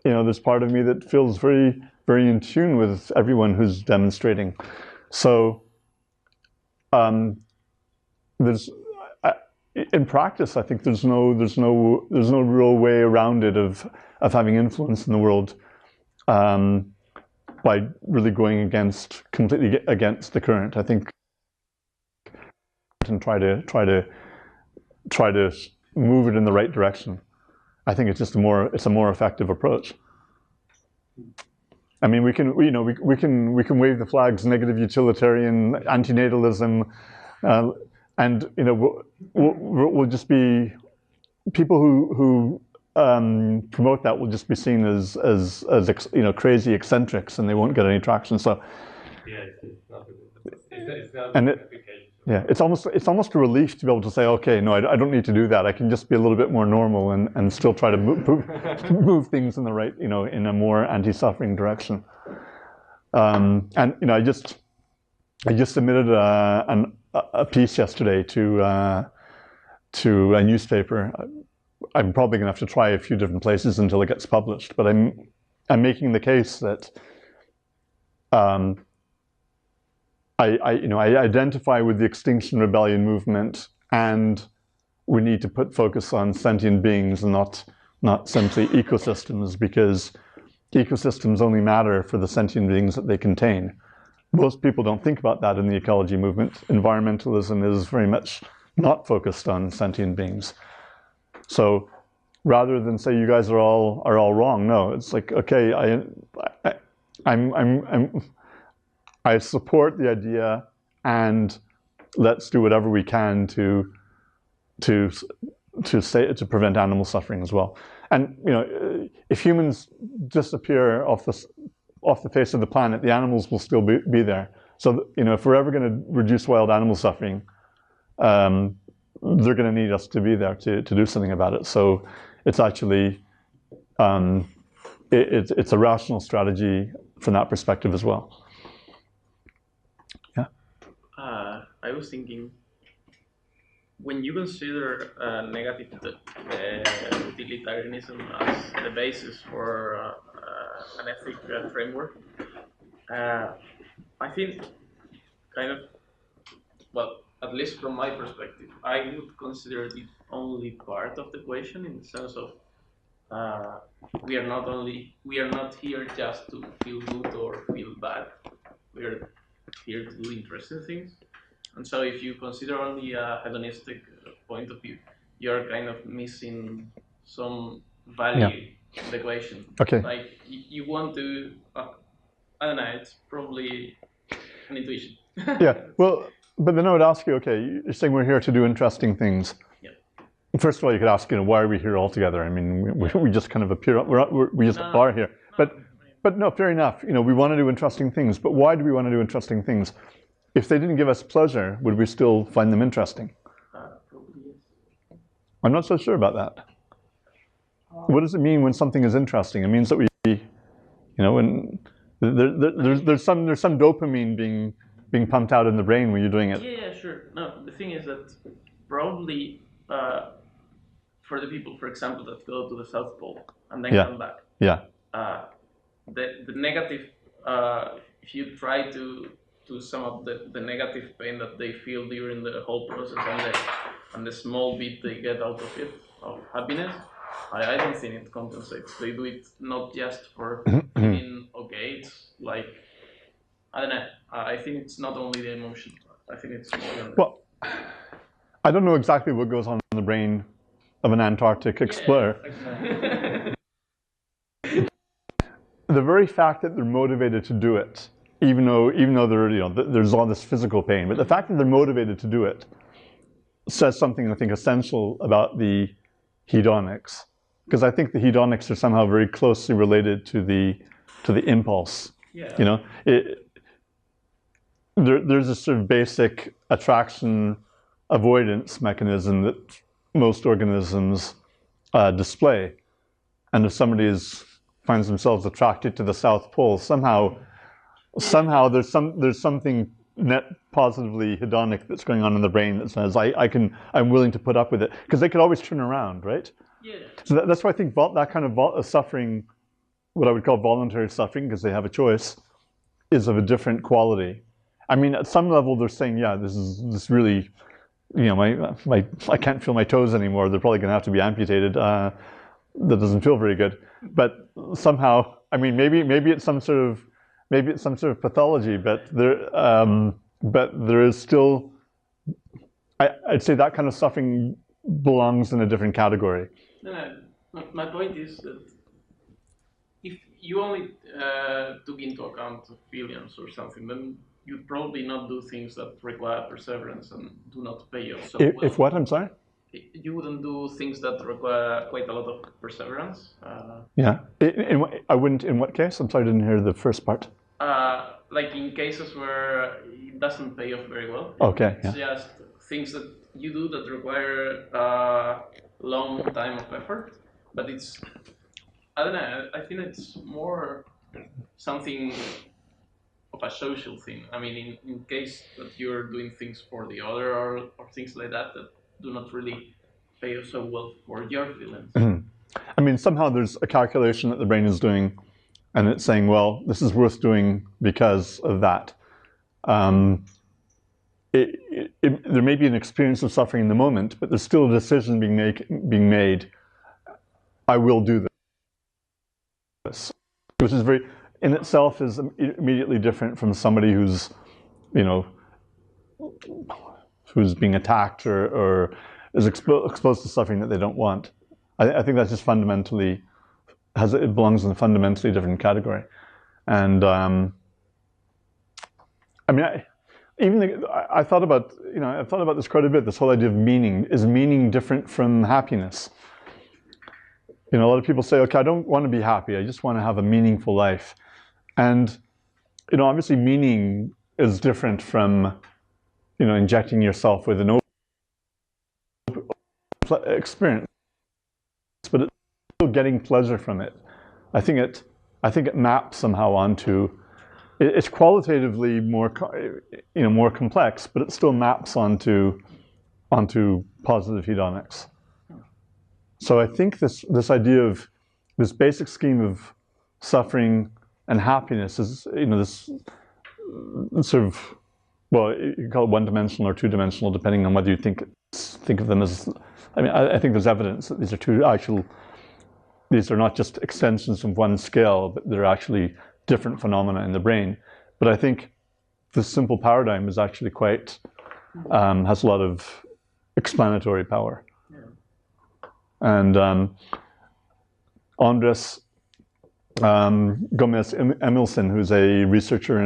there's part of me that feels very, very in tune with everyone who's demonstrating. So, in practice, I think there's no real way around it of having influence in the world by really going completely against the current. I think and try to move it in the right direction. I think it's just a more effective approach. I mean, we can wave the flags, negative utilitarian, antinatalism, And we'll just be people who promote that will just be seen as crazy eccentrics, and they won't get any traction. So yeah, it's not and it's almost a relief to be able to say, okay, no, I don't need to do that. I can just be a little bit more normal and still try to move things in the right, in a more anti-suffering direction. And I just submitted a piece yesterday to a newspaper. I'm probably going to have to try a few different places until it gets published. But I'm making the case that I identify with the Extinction Rebellion movement, and we need to put focus on sentient beings and not simply ecosystems, because ecosystems only matter for the sentient beings that they contain. Most people don't think about that in the ecology movement. Environmentalism is very much not focused on sentient beings. So rather than say you guys are all wrong, no, it's like, okay, I support the idea, and let's do whatever we can to prevent animal suffering as well. And if humans disappear off the face of the planet, the animals will still be there. So if we're ever going to reduce wild animal suffering, they're going to need us to be there to do something about it. So it's actually it's a rational strategy from that perspective as well. Yeah. I was thinking, when you consider negative utilitarianism as the basis for an ethic framework, I think at least from my perspective, I would consider it only part of the equation, in the sense of we are not here just to feel good or feel bad. We are here to do interesting things. And so if you consider only a hedonistic point of view, you're kind of missing some value in the equation. Okay. Like you want to, I don't know, it's probably an intuition. Yeah, well, but then I would ask you, okay, you're saying we're here to do interesting things. Yeah. First of all, you could ask, why are we here all together? I mean, we just kind of appear, we just are here. But no, fair enough. We want to do interesting things. But why do we want to do interesting things? If they didn't give us pleasure, would we still find them interesting? Probably yes. I'm not so sure about that. What does it mean when something is interesting? It means that we, when there's some dopamine being pumped out in the brain when you're doing it. Yeah, sure. No, the thing is that probably for the people, for example, that go to the South Pole and then come back. Yeah. The negative, if you try to sum up the negative pain that they feel during the whole process and the small bit they get out of it, of happiness, I don't think it compensates. They do it not just for feeling okay, it's like, I don't know, I think it's not only the emotion, I think it's more than that. Well, I don't know exactly what goes on in the brain of an Antarctic explorer. Exactly. The very fact that they're motivated to do it, even though there's all this physical pain, but the fact that they're motivated to do it says something, I think, essential about the hedonics, because I think the hedonics are somehow very closely related to the impulse. Yeah. There's a sort of basic attraction avoidance mechanism that most organisms display, and if somebody finds themselves attracted to the South Pole, somehow there's something net positively hedonic that's going on in the brain that says I'm willing to put up with it, because they could always turn around, right? Yeah. So that's why I think that kind of suffering, what I would call voluntary suffering, because they have a choice, is of a different quality. I mean, at some level, they're saying, yeah, this really, I can't feel my toes anymore. They're probably going to have to be amputated. That doesn't feel very good. But somehow, I mean, maybe it's some sort of pathology, but there is still, I'd say that kind of suffering belongs in a different category. No, my point is that if you only took into account feelings or something, then you'd probably not do things that require perseverance and do not pay off so well. If what? I'm sorry? You wouldn't do things that require quite a lot of perseverance. Yeah. I wouldn't. In what case? I'm sorry, I didn't hear the first part. Like in cases where it doesn't pay off very well. Okay. It's just things that you do that require a long time of effort, but it's, I don't know, I think it's more something of a social thing. I mean, in case that you're doing things for the other or things like that do not really pay off so well for your feelings. I mean, somehow there's a calculation that the brain is doing, and it's saying, well, this is worth doing because of that. There may be an experience of suffering in the moment, but there's still a decision being made. I will do this, which is very, in itself, is immediately different from somebody who's, who's being attacked or is exposed to suffering that they don't want. I think that's just fundamentally it belongs in a fundamentally different category, and I mean, I thought about I've thought about this quite a bit. This whole idea of meaning. Is meaning different from happiness? A lot of people say, okay, I don't want to be happy. I just want to have a meaningful life, and obviously meaning is different from injecting yourself with an experience, but it's still getting pleasure from it. I think it maps somehow onto. It's qualitatively more complex, but it still maps onto positive hedonics. So I think this idea of this basic scheme of suffering and happiness is this sort of, well, you can call it one-dimensional or two-dimensional, depending on whether you think of them as. I mean, I think there's evidence that these are not just extensions of one scale, but they're actually different phenomena in the brain. But I think this simple paradigm is actually quite has a lot of explanatory power. And Andres Gomez Emilson, who's a researcher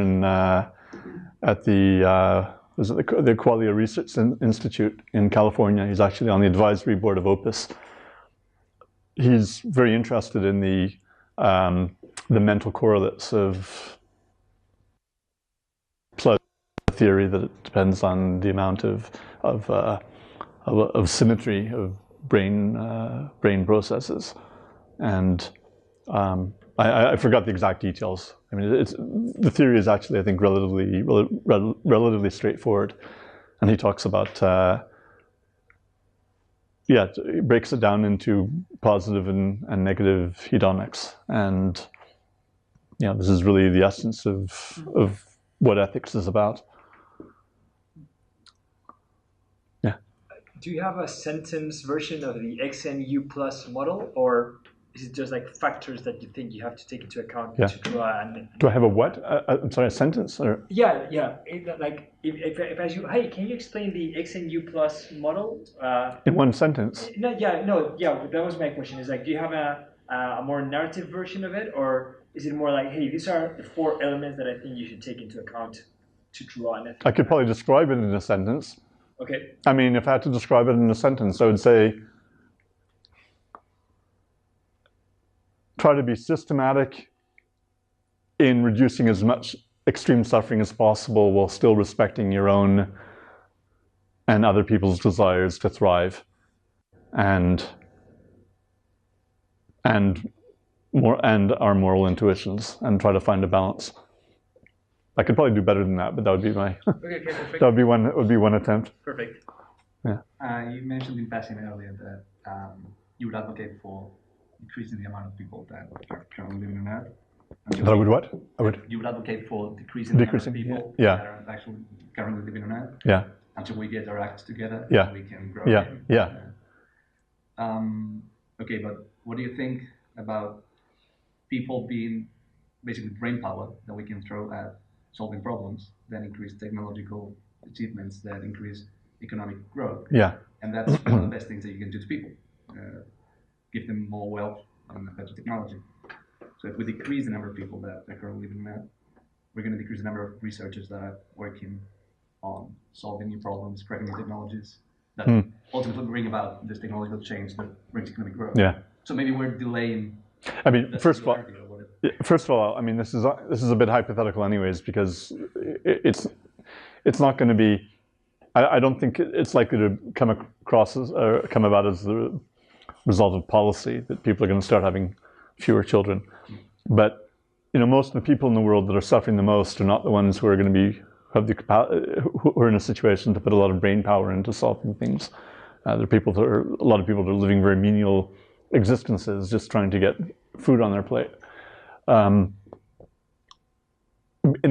at the Qualia Research Institute in California, he's actually on the advisory board of OPIS. He's very interested in the mental correlates of pleasure theory, that it depends on the amount of symmetry of brain processes, and I forgot the exact details. I mean, the theory is actually, I think, relatively straightforward, and he talks about it breaks it down into positive and negative hedonics, and this is really the essence of what ethics is about. Yeah. Do you have a sentence version of the XNU plus model, or is it just like factors that you think you have to take into account to draw? Do I have a what? I'm sorry, a sentence? Or? Yeah. If I ask you, hey, can you explain the XNU plus model? In one sentence? That was my question. Is like, do you have a more narrative version of it, or is it more like, hey, these are the 4 elements that I think you should take into account to draw an ethic? I could probably describe it in a sentence. Okay. I mean, if I had to describe it in a sentence, I would say, try to be systematic in reducing as much extreme suffering as possible while still respecting your own and other people's desires to thrive, and our moral intuitions, and try to find a balance. I could probably do better than that, but that would be my. Okay, perfect. That would be one attempt. Perfect. Yeah. You mentioned in passing earlier that you would advocate for decreasing the amount of people that are currently living on Earth. That I would what? You would advocate for decreasing the number of people that are actually currently living on Earth. Yeah. Until we get our acts together. Yeah. And we can grow. Yeah. Again. Yeah. Okay, but what do you think about people being basically brain power that we can throw at solving problems that increase technological achievements, that increase economic growth? Yeah. And that's one of the best things that you can do to people. Give them more wealth and better technology. So if we decrease the number of people that are currently living on Earth, we're going to decrease the number of researchers that are working on solving new problems, cracking new technologies that ultimately bring about this technological change that brings economic growth. Yeah. So maybe we're delaying. I mean, first of all, I mean, this is a bit hypothetical, anyways, because it's not going to be. I don't think it's likely to come about as the result of policy that people are going to start having fewer children. But most of the people in the world that are suffering the most are not the ones who are going to who are in a situation to put a lot of brain power into solving things. There are a lot of people that are living very menial existences, just trying to get food on their plate. In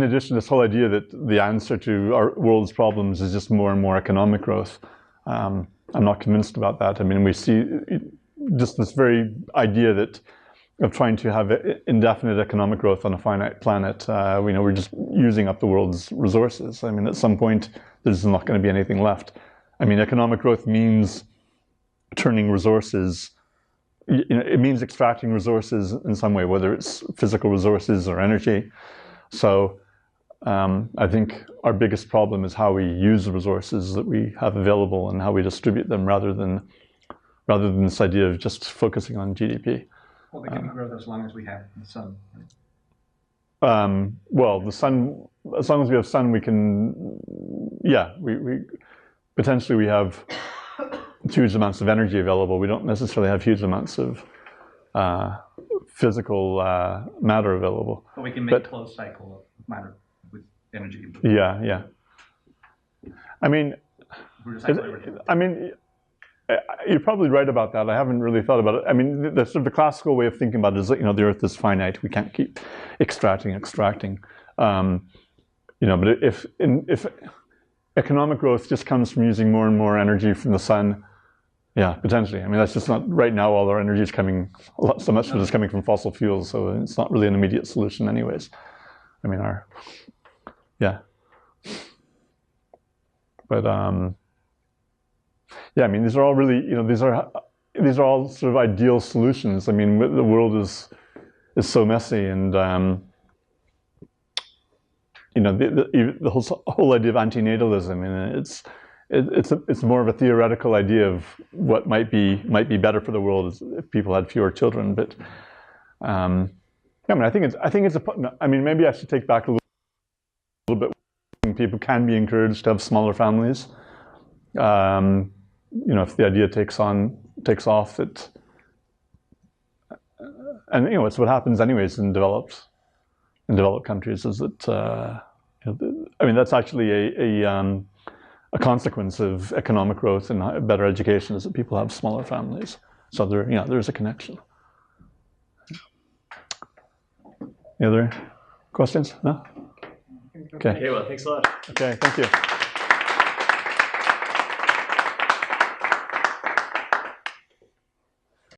addition, this whole idea that the answer to our world's problems is just more and more economic growth, I'm not convinced about that. I mean, we see just this very idea of trying to have indefinite economic growth on a finite planet. We're just using up the world's resources. I mean, at some point, there's not going to be anything left. I mean, economic growth means turning resources. It means extracting resources in some way, whether it's physical resources or energy. So I think our biggest problem is how we use the resources that we have available and how we distribute them, rather than this idea of just focusing on GDP. Well, they can grow as long as we have the sun. Right? Well, the sun. As long as we have sun, we can. Yeah, we potentially we have huge amounts of energy available. We don't necessarily have huge amounts of physical matter available. But we can make a closed cycle of matter with energy. Yeah. I mean, you're probably right about that. I haven't really thought about it. I mean, the sort of the classical way of thinking about it is that the Earth is finite. We can't keep extracting. But if economic growth just comes from using more and more energy from the sun, yeah, potentially. I mean, that's just not right now. All our energy is coming. So much of it is coming from fossil fuels, so it's not really an immediate solution, anyways. I mean, yeah. But yeah, I mean, these are all really, these are all sort of ideal solutions. I mean, the world is so messy, and the whole idea of antinatalism, and it's more of a theoretical idea of what might be better for the world if people had fewer children. But I mean, I think it's I mean, maybe I should take back a little bit. People can be encouraged to have smaller families. If the idea takes off, and it's what happens anyways in developed countries, is that I mean, that's actually a consequence of economic growth and better education, is that people have smaller families. So there's a connection. Any other questions? No? Okay. Okay, well, thanks a lot. Okay, thank you.